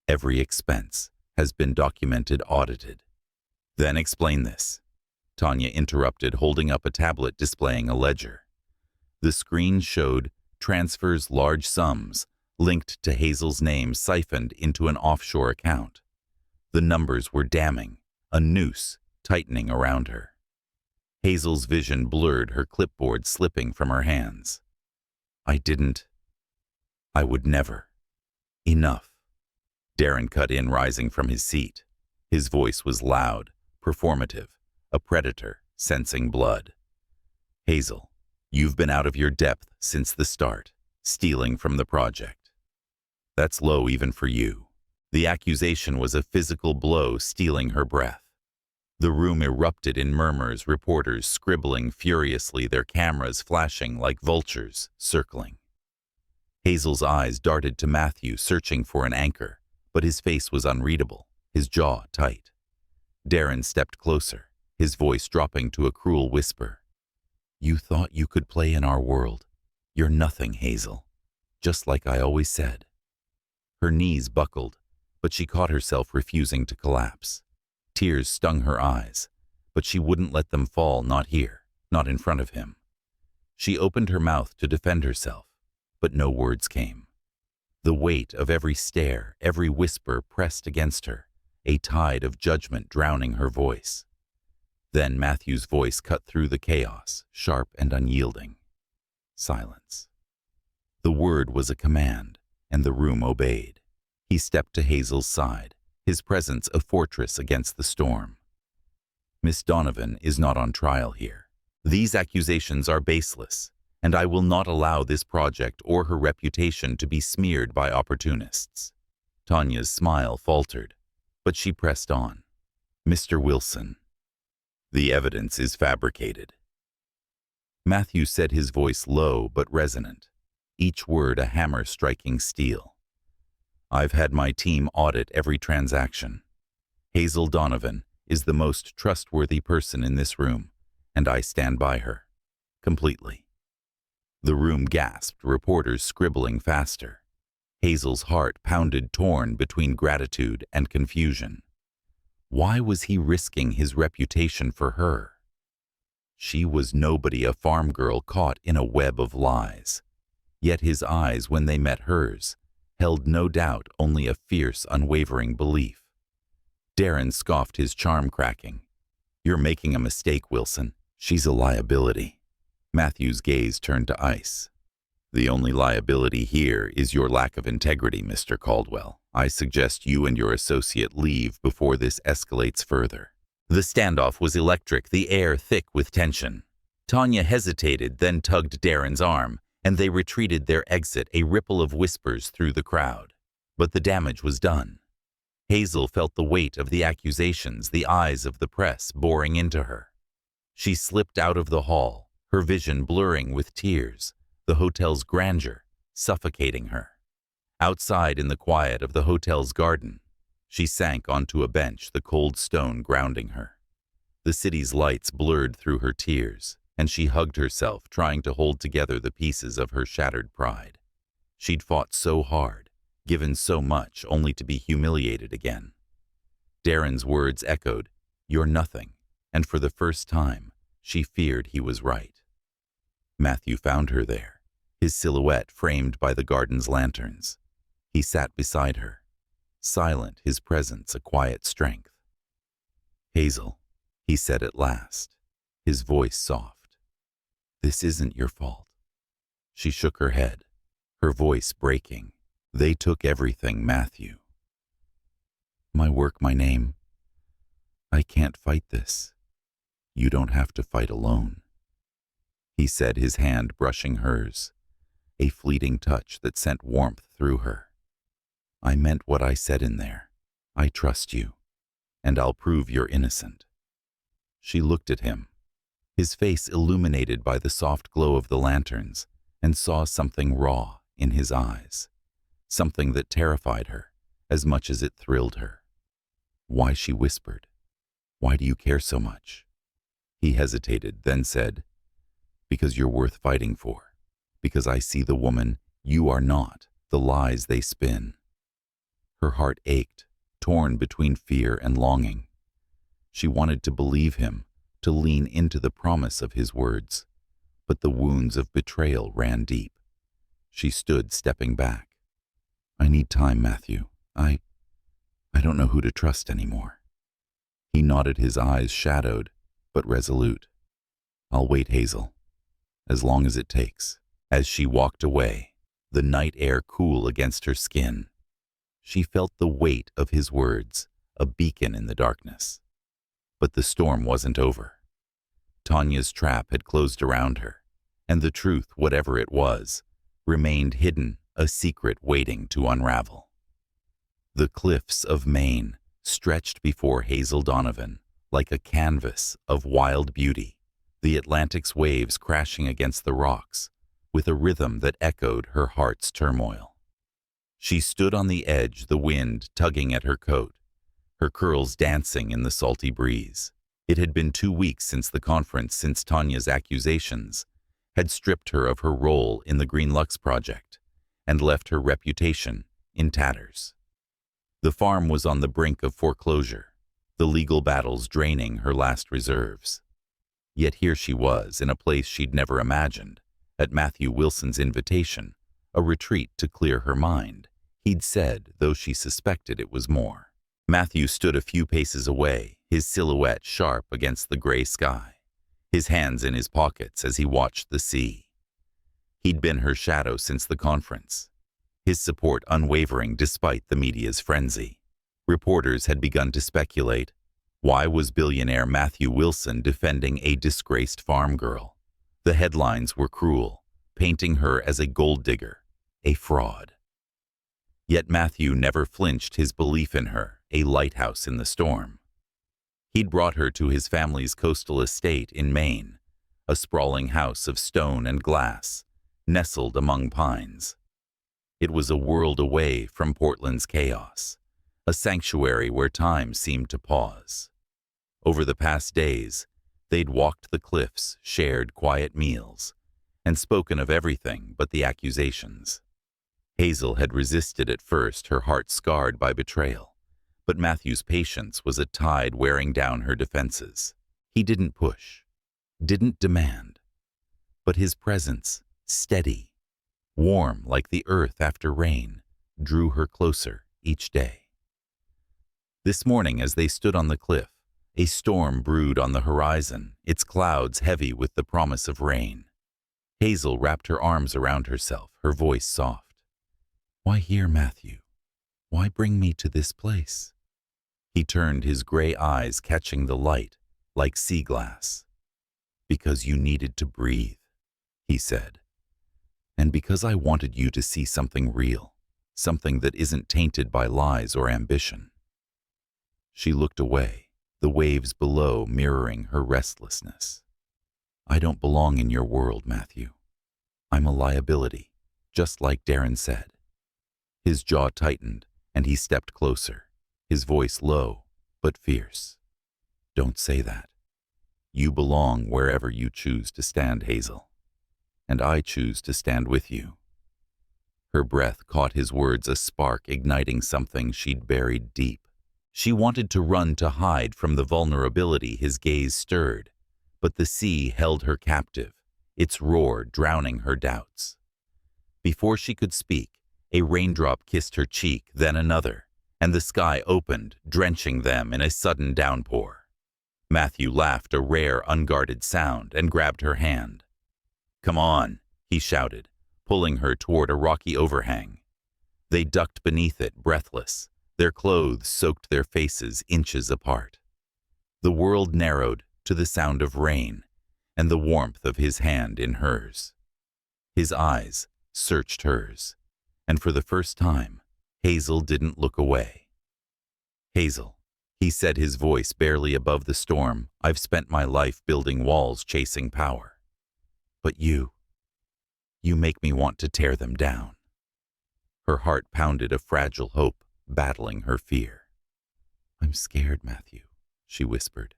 "Every expense has been documented, audited." "Then explain this," Tanya interrupted, holding up a tablet displaying a ledger. The screen showed transfers, large sums, linked to Hazel's name, siphoned into an offshore account. The numbers were damning, a noose tightening around her. Hazel's vision blurred, her clipboard slipping from her hands. I would never." "Enough." Darren cut in, rising from his seat. His voice was loud, performative, a predator sensing blood. "Hazel, you've been out of your depth since the start, stealing from the project. That's low even for you." The accusation was a physical blow, stealing her breath. The room erupted in murmurs, reporters scribbling furiously, their cameras flashing like vultures, circling. Hazel's eyes darted to Matthew, searching for an anchor, but his face was unreadable, his jaw tight. Darren stepped closer, his voice dropping to a cruel whisper. "You thought you could play in our world. You're nothing, Hazel. Just like I always said." Her knees buckled, but she caught herself refusing to collapse. Tears stung her eyes, but she wouldn't let them fall, not here, not in front of him. She opened her mouth to defend herself, but no words came. The weight of every stare, every whisper pressed against her, a tide of judgment drowning her voice. Then Matthew's voice cut through the chaos, sharp and unyielding. Silence. The word was a command, and the room obeyed. He stepped to Hazel's side, his presence a fortress against the storm. "Miss Donovan is not on trial here. These accusations are baseless, and I will not allow this project or her reputation to be smeared by opportunists." Tanya's smile faltered, but she pressed on. "Mr. Wilson, the evidence is fabricated." Matthew said, his voice low but resonant, each word a hammer striking steel. "I've had my team audit every transaction. Hazel Donovan is the most trustworthy person in this room, and I stand by her. Completely." The room gasped, reporters scribbling faster. Hazel's heart pounded, torn between gratitude and confusion. Why was he risking his reputation for her? She was nobody, a farm girl caught in a web of lies. Yet his eyes, when they met hers, held no doubt, only a fierce, unwavering belief. Darren scoffed, his charm cracking. "You're making a mistake, Wilson. She's a liability." Matthew's gaze turned to ice. "The only liability here is your lack of integrity, Mr. Caldwell. I suggest you and your associate leave before this escalates further." The standoff was electric, the air thick with tension. Tanya hesitated, then tugged Darren's arm, and they retreated, their exit a ripple of whispers through the crowd. But the damage was done. Hazel felt the weight of the accusations, the eyes of the press boring into her. She slipped out of the hall, her vision blurring with tears, the hotel's grandeur suffocating her. Outside, in the quiet of the hotel's garden, she sank onto a bench, the cold stone grounding her. The city's lights blurred through her tears, and she hugged herself, trying to hold together the pieces of her shattered pride. She'd fought so hard, given so much, only to be humiliated again. Darren's words echoed, "You're nothing," and for the first time, she feared he was right. Matthew found her there, his silhouette framed by the garden's lanterns. He sat beside her, silent, his presence a quiet strength. "Hazel, he said at last, his voice soft. This isn't your fault. She shook her head, her voice breaking. They took everything, Matthew. My work, my name. I can't fight this. You don't have to fight alone, he said, his hand brushing hers, a fleeting touch that sent warmth through her. I meant what I said in there. I trust you, and I'll prove you're innocent. She looked at him, his face illuminated by the soft glow of the lanterns, and saw something raw in his eyes, something that terrified her as much as it thrilled her. Why, she whispered, why do you care so much? He hesitated, then said, because you're worth fighting for, because I see the woman you are not, the lies they spin. Her heart ached, torn between fear and longing. She wanted to believe him, to lean into the promise of his words, but the wounds of betrayal ran deep. She stood, stepping back. I need time, Matthew. I don't know who to trust anymore. He nodded, his eyes shadowed, but resolute. I'll wait, Hazel, as long as it takes. As she walked away, the night air cool against her skin, she felt the weight of his words, a beacon in the darkness. But the storm wasn't over. Tanya's trap had closed around her, and the truth, whatever it was, remained hidden, a secret waiting to unravel. The cliffs of Maine stretched before Hazel Donovan like a canvas of wild beauty, the Atlantic's waves crashing against the rocks with a rhythm that echoed her heart's turmoil. She stood on the edge, the wind tugging at her coat, her curls dancing in the salty breeze. It had been 2 weeks since the conference, since Tanya's accusations had stripped her of her role in the Green Lux project and left her reputation in tatters. The farm was on the brink of foreclosure, the legal battles draining her last reserves. Yet here she was, in a place she'd never imagined, at Matthew Wilson's invitation, a retreat to clear her mind. He'd said, though she suspected it was more. Matthew stood a few paces away, his silhouette sharp against the gray sky, his hands in his pockets as he watched the sea. He'd been her shadow since the conference, his support unwavering despite the media's frenzy. Reporters had begun to speculate. Why was billionaire Matthew Wilson defending a disgraced farm girl? The headlines were cruel, painting her as a gold digger, a fraud. Yet Matthew never flinched, his belief in her, a lighthouse in the storm. He'd brought her to his family's coastal estate in Maine, a sprawling house of stone and glass, nestled among pines. It was a world away from Portland's chaos, a sanctuary where time seemed to pause. Over the past days, they'd walked the cliffs, shared quiet meals, and spoken of everything but the accusations. Hazel had resisted at first, her heart scarred by betrayal, but Matthew's patience was a tide wearing down her defenses. He didn't push, didn't demand, but his presence, steady, warm like the earth after rain, drew her closer each day. This morning, as they stood on the cliff, a storm brewed on the horizon, its clouds heavy with the promise of rain. Hazel wrapped her arms around herself, her voice soft. Why here, Matthew? Why bring me to this place? He turned, his gray eyes catching the light like sea glass. Because you needed to breathe, he said. And because I wanted you to see something real, something that isn't tainted by lies or ambition. She looked away, the waves below mirroring her restlessness. I don't belong in your world, Matthew. I'm a liability, just like Darren said. His jaw tightened, and he stepped closer, his voice low but fierce. Don't say that. You belong wherever you choose to stand, Hazel, and I choose to stand with you. Her breath caught his words, a spark igniting something she'd buried deep. She wanted to run, to hide from the vulnerability his gaze stirred, but the sea held her captive, its roar drowning her doubts. Before she could speak, a raindrop kissed her cheek, then another, and the sky opened, drenching them in a sudden downpour. Matthew laughed a rare, unguarded sound and grabbed her hand. "Come on," he shouted, pulling her toward a rocky overhang. They ducked beneath it, breathless. Their clothes soaked their faces inches apart. The world narrowed to the sound of rain and the warmth of his hand in hers. His eyes searched hers, and for the first time, Hazel didn't look away. "Hazel," he said, his voice barely above the storm, "I've spent my life building walls, chasing power. But you make me want to tear them down." Her heart pounded, a fragile hope battling her fear. "I'm scared, Matthew," she whispered.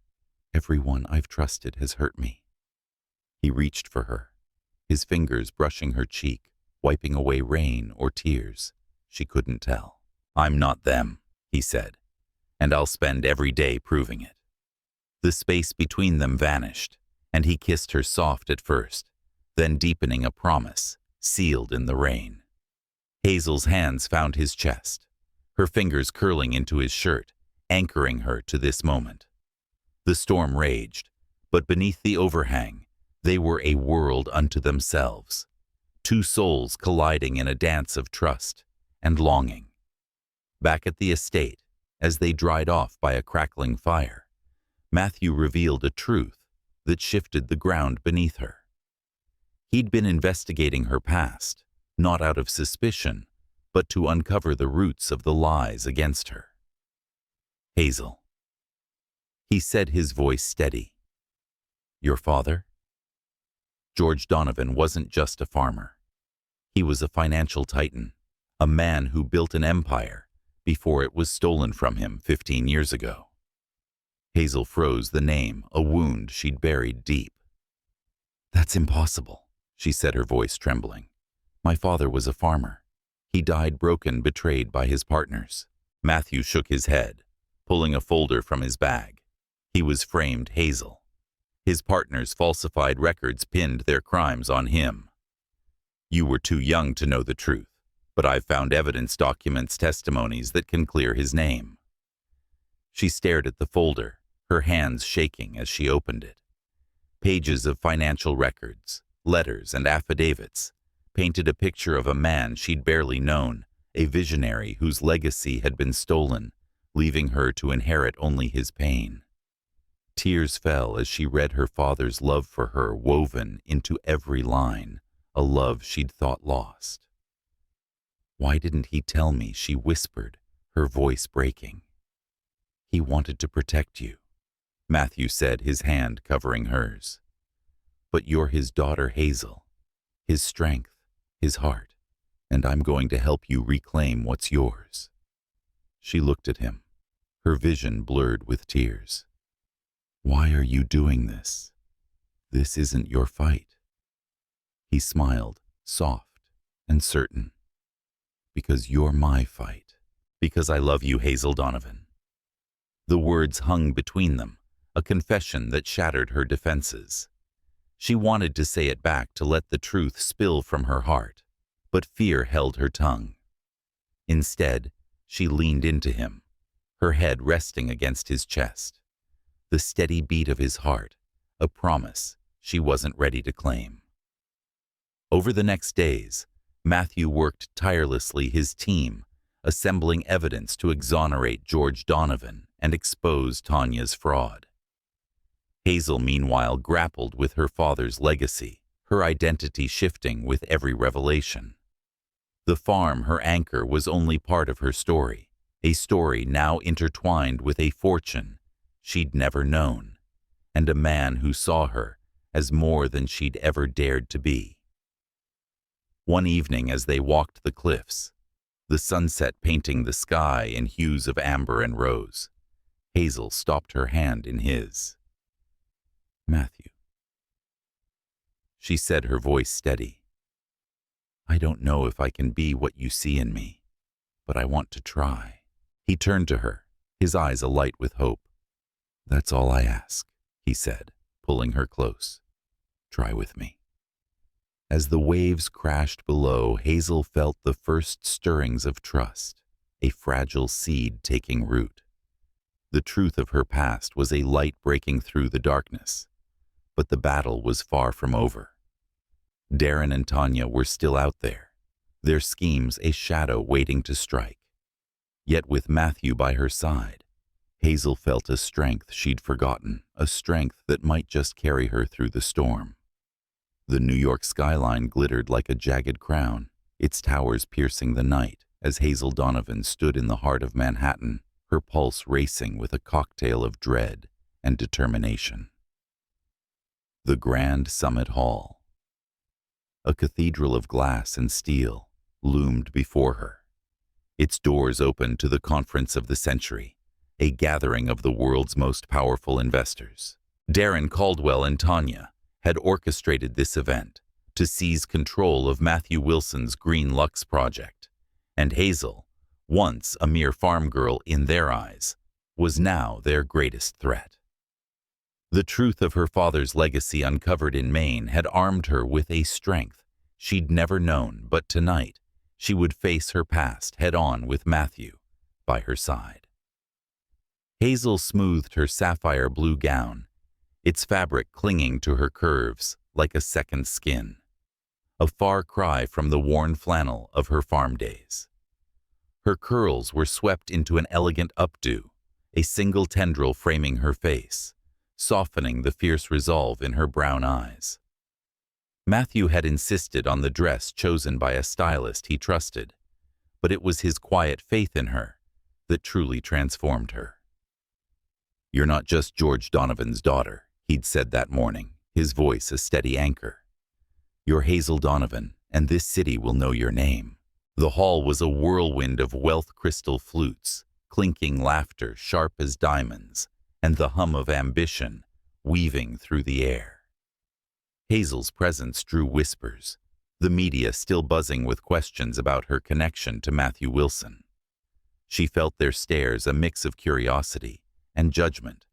"Everyone I've trusted has hurt me." He reached for her, his fingers brushing her cheek, wiping away rain or tears. She couldn't tell. "I'm not them," he said, "and I'll spend every day proving it." The space between them vanished, and he kissed her soft at first, then deepening, a promise sealed in the rain. Hazel's hands found his chest, her fingers curling into his shirt, anchoring her to this moment. The storm raged, but beneath the overhang, they were a world unto themselves, two souls colliding in a dance of trust and longing. Back at the estate, as they dried off by a crackling fire, Matthew revealed a truth that shifted the ground beneath her. He'd been investigating her past, not out of suspicion, but to uncover the roots of the lies against her. "Hazel," he said, his voice steady. "Your father?" George Donovan wasn't just a farmer. He was a financial titan, a man who built an empire before it was stolen from him 15 years ago. Hazel froze, the name a wound she'd buried deep. "That's impossible," she said, her voice trembling. "My father was a farmer. He died broken, betrayed by his partners." Matthew shook his head, pulling a folder from his bag. He was framed Hazel. His partners' falsified records pinned their crimes on him. "You were too young to know the truth, but I've found evidence, documents, testimonies that can clear his name." She stared at the folder, her hands shaking as she opened it. Pages of financial records, letters, and affidavits painted a picture of a man she'd barely known, a visionary whose legacy had been stolen, leaving her to inherit only his pain. Tears fell as she read her father's love for her woven into every line, a love she'd thought lost. "Why didn't he tell me?" she whispered, her voice breaking. "He wanted to protect you," Matthew said, his hand covering hers. "But you're his daughter, Hazel, his strength, his heart, and I'm going to help you reclaim what's yours." She looked at him, her vision blurred with tears. "Why are you doing this? This isn't your fight." He smiled, soft and certain. "Because you're my fight. Because I love you, Hazel Donovan." The words hung between them, a confession that shattered her defenses. She wanted to say it back, to let the truth spill from her heart, but fear held her tongue. Instead, she leaned into him, her head resting against his chest. The steady beat of his heart, a promise she wasn't ready to claim. Over the next days, Matthew worked tirelessly, his team, assembling evidence to exonerate George Donovan and expose Tanya's fraud. Hazel, meanwhile, grappled with her father's legacy, her identity shifting with every revelation. The farm, her anchor, was only part of her story, a story now intertwined with a fortune she'd never known, and a man who saw her as more than she'd ever dared to be. One evening, as they walked the cliffs, the sunset painting the sky in hues of amber and rose, Hazel stopped, her hand in his. "Matthew," she said, her voice steady. "I don't know if I can be what you see in me, but I want to try." He turned to her, his eyes alight with hope. "That's all I ask," he said, pulling her close. "Try with me." As the waves crashed below, Hazel felt the first stirrings of trust, a fragile seed taking root. The truth of her past was a light breaking through the darkness. But the battle was far from over. Darren and Tanya were still out there, their schemes a shadow waiting to strike. Yet with Matthew by her side, Hazel felt a strength she'd forgotten, a strength that might just carry her through the storm. The New York skyline glittered like a jagged crown, its towers piercing the night as Hazel Donovan stood in the heart of Manhattan, her pulse racing with a cocktail of dread and determination. The Grand Summit Hall. A cathedral of glass and steel loomed before her. Its doors opened to the conference of the century, a gathering of the world's most powerful investors. Darren Caldwell and Tanya had orchestrated this event to seize control of Matthew Wilson's Green Lux project, and Hazel, once a mere farm girl in their eyes, was now their greatest threat. The truth of her father's legacy uncovered in Maine had armed her with a strength she'd never known, but tonight she would face her past head-on with Matthew by her side. Hazel smoothed her sapphire blue gown, its fabric clinging to her curves like a second skin, a far cry from the worn flannel of her farm days. Her curls were swept into an elegant updo, a single tendril framing her face, softening the fierce resolve in her brown eyes. Matthew had insisted on the dress chosen by a stylist he trusted, but it was his quiet faith in her that truly transformed her. "You're not just George Donovan's daughter," he'd said that morning, his voice a steady anchor. "You're Hazel Donovan, and this city will know your name." The hall was a whirlwind of wealth crystal flutes, clinking laughter sharp as diamonds, and the hum of ambition weaving through the air. Hazel's presence drew whispers, the media still buzzing with questions about her connection to Matthew Wilson. She felt their stares, a mix of curiosity and judgment,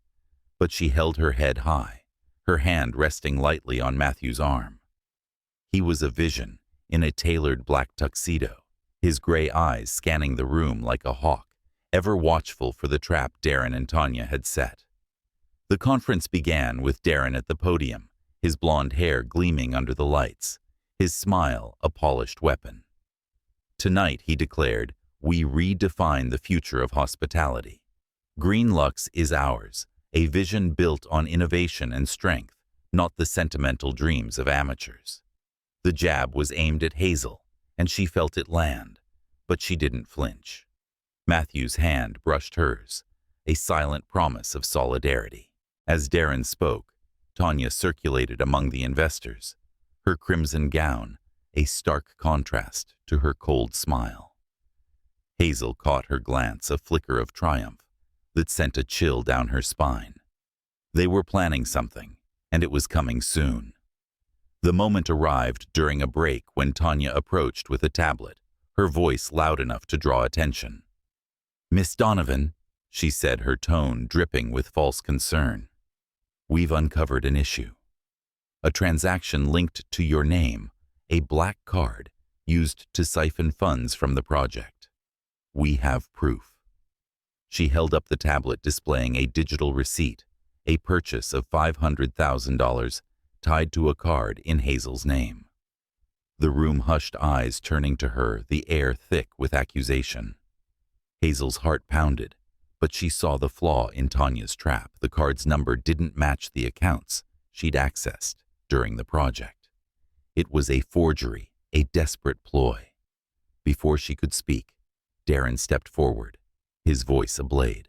but she held her head high, her hand resting lightly on Matthew's arm. He was a vision in a tailored black tuxedo, his gray eyes scanning the room like a hawk, ever watchful for the trap Darren and Tanya had set. The conference began with Darren at the podium, his blonde hair gleaming under the lights, his smile a polished weapon. "Tonight," he declared, "we redefine the future of hospitality. Green Lux is ours, a vision built on innovation and strength, not the sentimental dreams of amateurs." The jab was aimed at Hazel, and she felt it land, but she didn't flinch. Matthew's hand brushed hers, a silent promise of solidarity. As Darren spoke, Tanya circulated among the investors, her crimson gown a stark contrast to her cold smile. Hazel caught her glance, a flicker of triumph that sent a chill down her spine. They were planning something, and it was coming soon. The moment arrived during a break when Tanya approached with a tablet, her voice loud enough to draw attention. "Miss Donovan," she said, her tone dripping with false concern, "we've uncovered an issue. A transaction linked to your name, a black card used to siphon funds from the project. We have proof." She held up the tablet displaying a digital receipt, a purchase of $500,000 tied to a card in Hazel's name. The room hushed, eyes turning to her, the air thick with accusation. Hazel's heart pounded, but she saw the flaw in Tanya's trap. The card's number didn't match the accounts she'd accessed during the project. It was a forgery, a desperate ploy. Before she could speak, Darren stepped forward, his voice ablaze.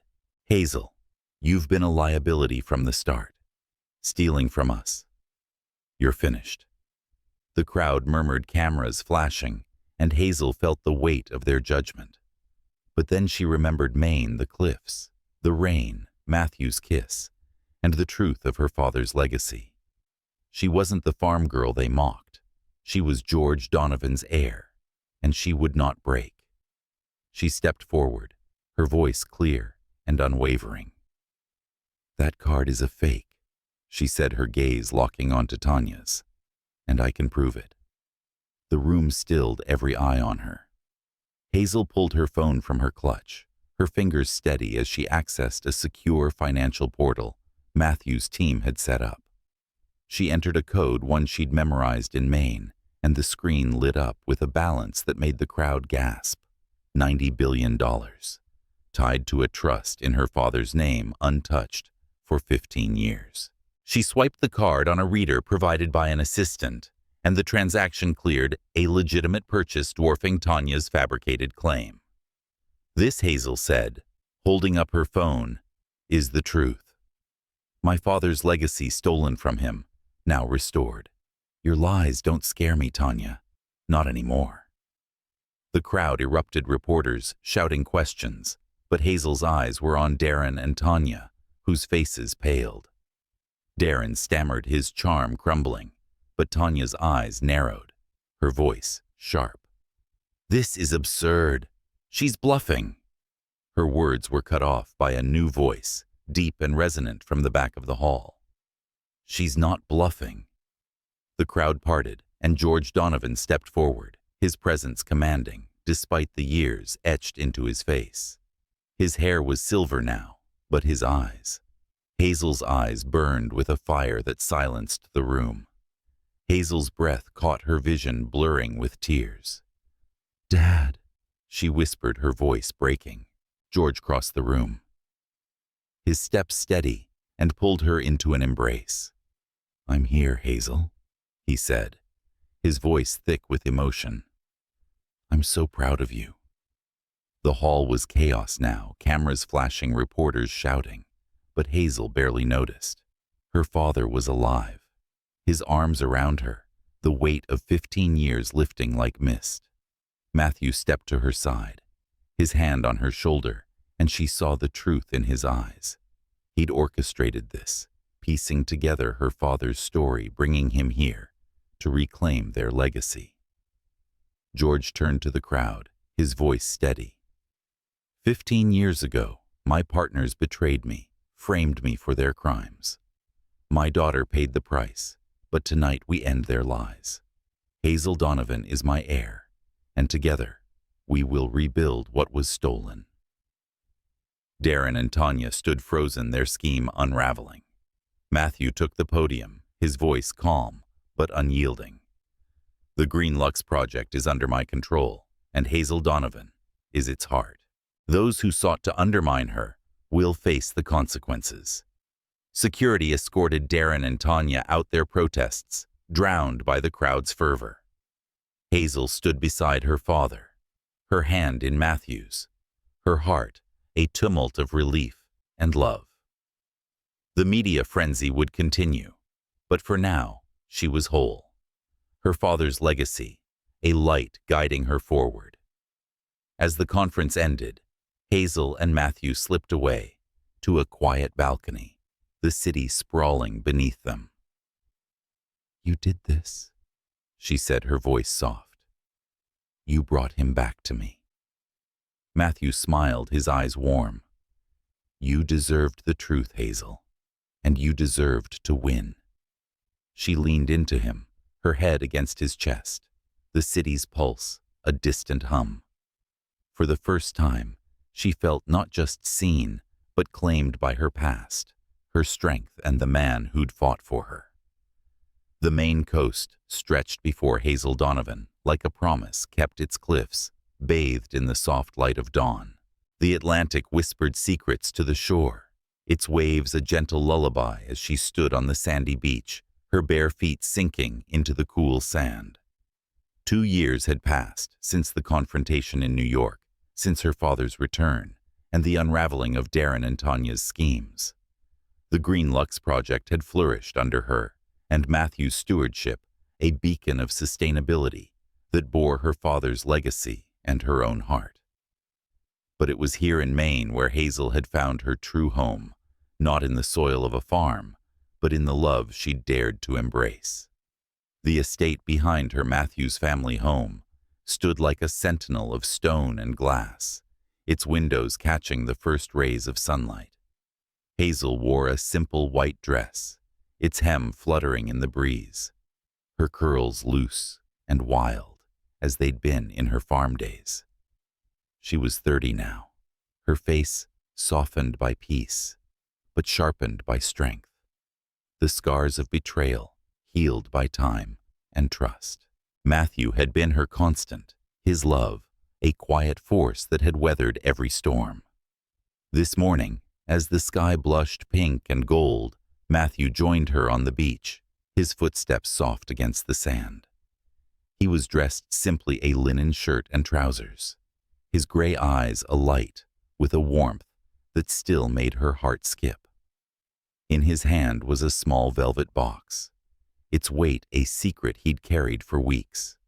"Hazel, you've been a liability from the start. Stealing from us. You're finished." The crowd murmured, cameras flashing, and Hazel felt the weight of their judgment. But then she remembered Maine, the cliffs, the rain, Matthew's kiss, and the truth of her father's legacy. She wasn't the farm girl they mocked. She was George Donovan's heir, and she would not break. She stepped forward, her voice clear and unwavering. "That card is a fake," she said, her gaze locking onto Tanya's, "and I can prove it." The room stilled, every eye on her. Hazel pulled her phone from her clutch, her fingers steady as she accessed a secure financial portal Matthew's team had set up. She entered a code, one she'd memorized in Maine, and the screen lit up with a balance that made the crowd gasp. $90 billion, tied to a trust in her father's name, untouched for 15 years. She swiped the card on a reader provided by an assistant, and the transaction cleared, a legitimate purchase dwarfing Tanya's fabricated claim. This, Hazel said, holding up her phone, is the truth. My father's legacy stolen from him, now restored. Your lies don't scare me, Tanya. Not anymore. The crowd erupted, reporters shouting questions, but Hazel's eyes were on Darren and Tanya, whose faces paled. Darren stammered, his charm crumbling, but Tanya's eyes narrowed, her voice sharp. This is absurd. She's bluffing. Her words were cut off by a new voice, deep and resonant from the back of the hall. She's not bluffing. The crowd parted, and George Donovan stepped forward, his presence commanding, despite the years etched into his face. His hair was silver now, but his eyes. Hazel's eyes burned with a fire that silenced the room. Hazel's breath caught her vision, blurring with tears. Dad, she whispered, her voice breaking. George crossed the room, his steps steady, and pulled her into an embrace. I'm here, Hazel, he said, his voice thick with emotion. I'm so proud of you. The hall was chaos now, cameras flashing, reporters shouting, but Hazel barely noticed. Her father was alive, his arms around her, the weight of 15 years lifting like mist. Matthew stepped to her side, his hand on her shoulder, and she saw the truth in his eyes. He'd orchestrated this, piecing together her father's story, bringing him here to reclaim their legacy. George turned to the crowd, his voice steady. 15 years ago, my partners betrayed me, framed me for their crimes. My daughter paid the price, but tonight we end their lies. Hazel Donovan is my heir, and together, we will rebuild what was stolen. Darren and Tanya stood frozen, their scheme unraveling. Matthew took the podium, his voice calm but unyielding. The Green Lux project is under my control, and Hazel Donovan is its heart. Those who sought to undermine her will face the consequences. Security escorted Darren and Tanya out their protests, drowned by the crowd's fervor. Hazel stood beside her father, her hand in Matthew's, her heart a tumult of relief and love. The media frenzy would continue, but for now, she was whole. Her father's legacy, a light guiding her forward. As the conference ended, Hazel and Matthew slipped away to a quiet balcony, the city sprawling beneath them. You did this, she said, her voice soft. You brought him back to me. Matthew smiled, his eyes warm. You deserved the truth, Hazel, and you deserved to win. She leaned into him, her head against his chest, the city's pulse, a distant hum. For the first time, she felt not just seen, but claimed by her past, her strength, and the man who'd fought for her. The Maine coast stretched before Hazel Donovan, like a promise, kept its cliffs, bathed in the soft light of dawn. The Atlantic whispered secrets to the shore, its waves a gentle lullaby as she stood on the sandy beach, her bare feet sinking into the cool sand. 2 years had passed since the confrontation in New York, since her father's return, and the unraveling of Darren and Tanya's schemes. The Green Lux project had flourished under her, and Matthew's stewardship, a beacon of sustainability that bore her father's legacy and her own heart. But it was here in Maine where Hazel had found her true home, not in the soil of a farm, but in the love she'd dared to embrace. The estate behind her Matthew's family home stood like a sentinel of stone and glass, its windows catching the first rays of sunlight. Hazel wore a simple white dress, its hem fluttering in the breeze, her curls loose and wild as they'd been in her farm days. She was 30 now, her face softened by peace, but sharpened by strength. The scars of betrayal healed by time and trust. Matthew had been her constant, his love, a quiet force that had weathered every storm. This morning, as the sky blushed pink and gold, Matthew joined her on the beach, his footsteps soft against the sand. He was dressed simply a linen shirt and trousers, his gray eyes alight with a warmth that still made her heart skip. In his hand was a small velvet box, its weight a secret he'd carried for weeks.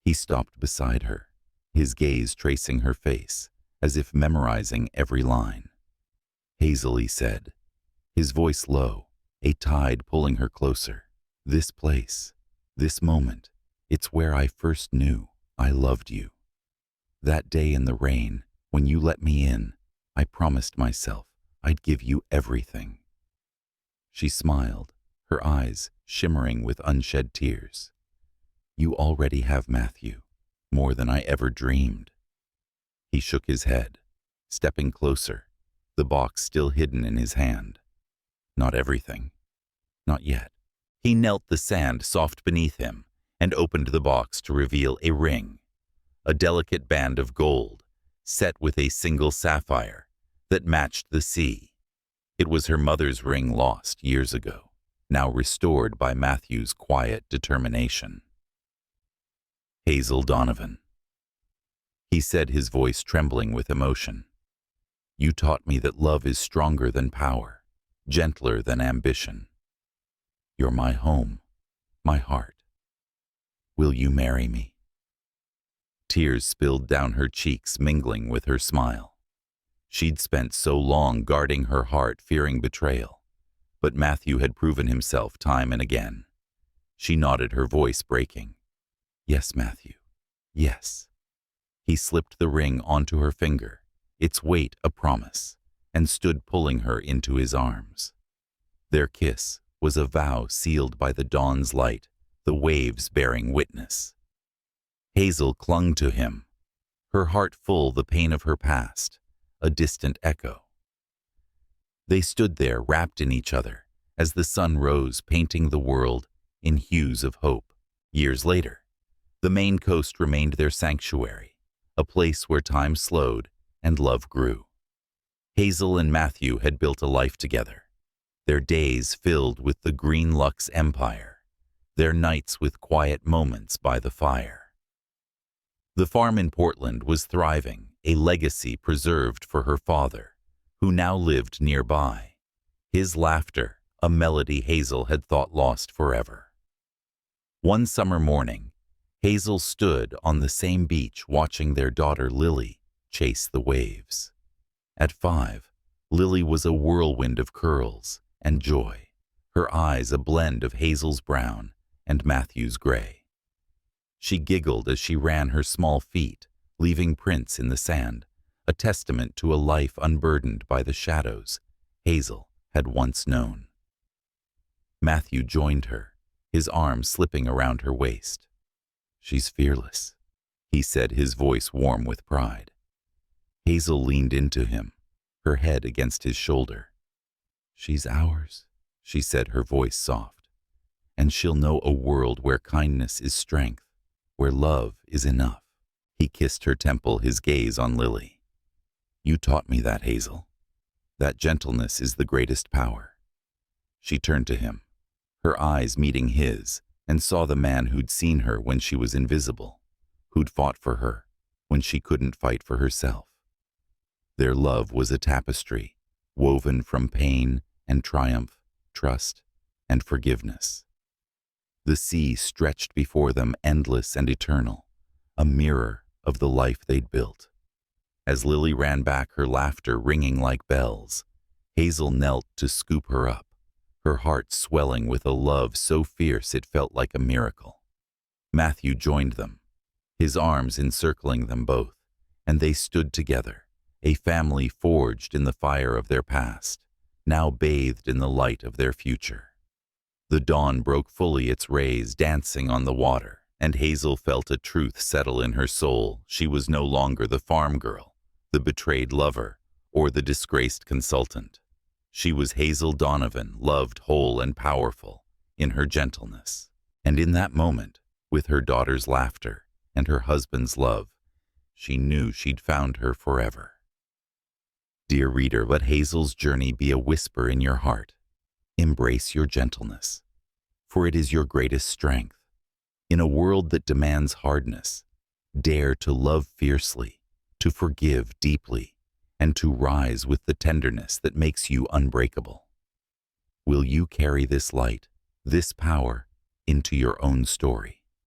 He stopped beside her, his gaze tracing her face, as if memorizing every line. "Hazel," he said, his voice low, a tide pulling her closer. "This place, this moment, it's where I first knew I loved you. That day in the rain, when you let me in, I promised myself I'd give you everything." She smiled, her eyes shimmering with unshed tears. "You already have, Matthew, more than I ever dreamed." He shook his head, stepping closer, the box still hidden in his hand. "Not everything. Not yet." He knelt the sand soft beneath him and opened the box to reveal a ring, a delicate band of gold, set with a single sapphire that matched the sea. It was her mother's ring lost years ago, now restored by Matthew's quiet determination. "Hazel Donovan," he said, his voice trembling with emotion. "You taught me that love is stronger than power, gentler than ambition. You're my home, my heart. Will you marry me?" Tears spilled down her cheeks, mingling with her smile. She'd spent so long guarding her heart, fearing betrayal, but Matthew had proven himself time and again. She nodded, her voice breaking. "Yes, Matthew, yes." He slipped the ring onto her finger, its weight a promise, and stood pulling her into his arms. Their kiss was a vow sealed by the dawn's light, the waves bearing witness. Hazel clung to him, her heart full the pain of her past, a distant echo. They stood there wrapped in each other as the sun rose, painting the world in hues of hope. Years later, the Maine coast remained their sanctuary, a place where time slowed and love grew. Hazel and Matthew had built a life together, their days filled with the green Lux Empire, their nights with quiet moments by the fire. The farm in Portland was thriving, a legacy preserved for her father, who now lived nearby. His laughter, a melody Hazel had thought lost forever. One summer morning, Hazel stood on the same beach watching their daughter Lily chase the waves. At 5, Lily was a whirlwind of curls and joy, her eyes a blend of Hazel's brown and Matthew's gray. She giggled as she ran her small feet, leaving prints in the sand, a testament to a life unburdened by the shadows Hazel had once known. Matthew joined her, his arm slipping around her waist. "She's fearless," he said, his voice warm with pride. Hazel leaned into him, her head against his shoulder. "She's ours," she said, her voice soft, "and she'll know a world where kindness is strength, where love is enough." He kissed her temple, his gaze on Lily. "You taught me that, Hazel. That gentleness is the greatest power." She turned to him, her eyes meeting his, and saw the man who'd seen her when she was invisible, who'd fought for her when she couldn't fight for herself. Their love was a tapestry, woven from pain and triumph, trust and forgiveness. The sea stretched before them, endless and eternal, a mirror of the life they'd built. As Lily ran back, her laughter ringing like bells, Hazel knelt to scoop her up, her heart swelling with a love so fierce it felt like a miracle. Matthew joined them, his arms encircling them both, and they stood together, a family forged in the fire of their past, now bathed in the light of their future. The dawn broke fully its rays, dancing on the water, and Hazel felt a truth settle in her soul. She was no longer the farm girl, the betrayed lover, or the disgraced consultant. She was Hazel Donovan, loved, whole, and powerful in her gentleness. And in that moment, with her daughter's laughter and her husband's love, she knew she'd found her forever. Dear reader, let Hazel's journey be a whisper in your heart. Embrace your gentleness, for it is your greatest strength. In a world that demands hardness, dare to love fiercely, to forgive deeply, and to rise with the tenderness that makes you unbreakable. Will you carry this light, this power, into your own story?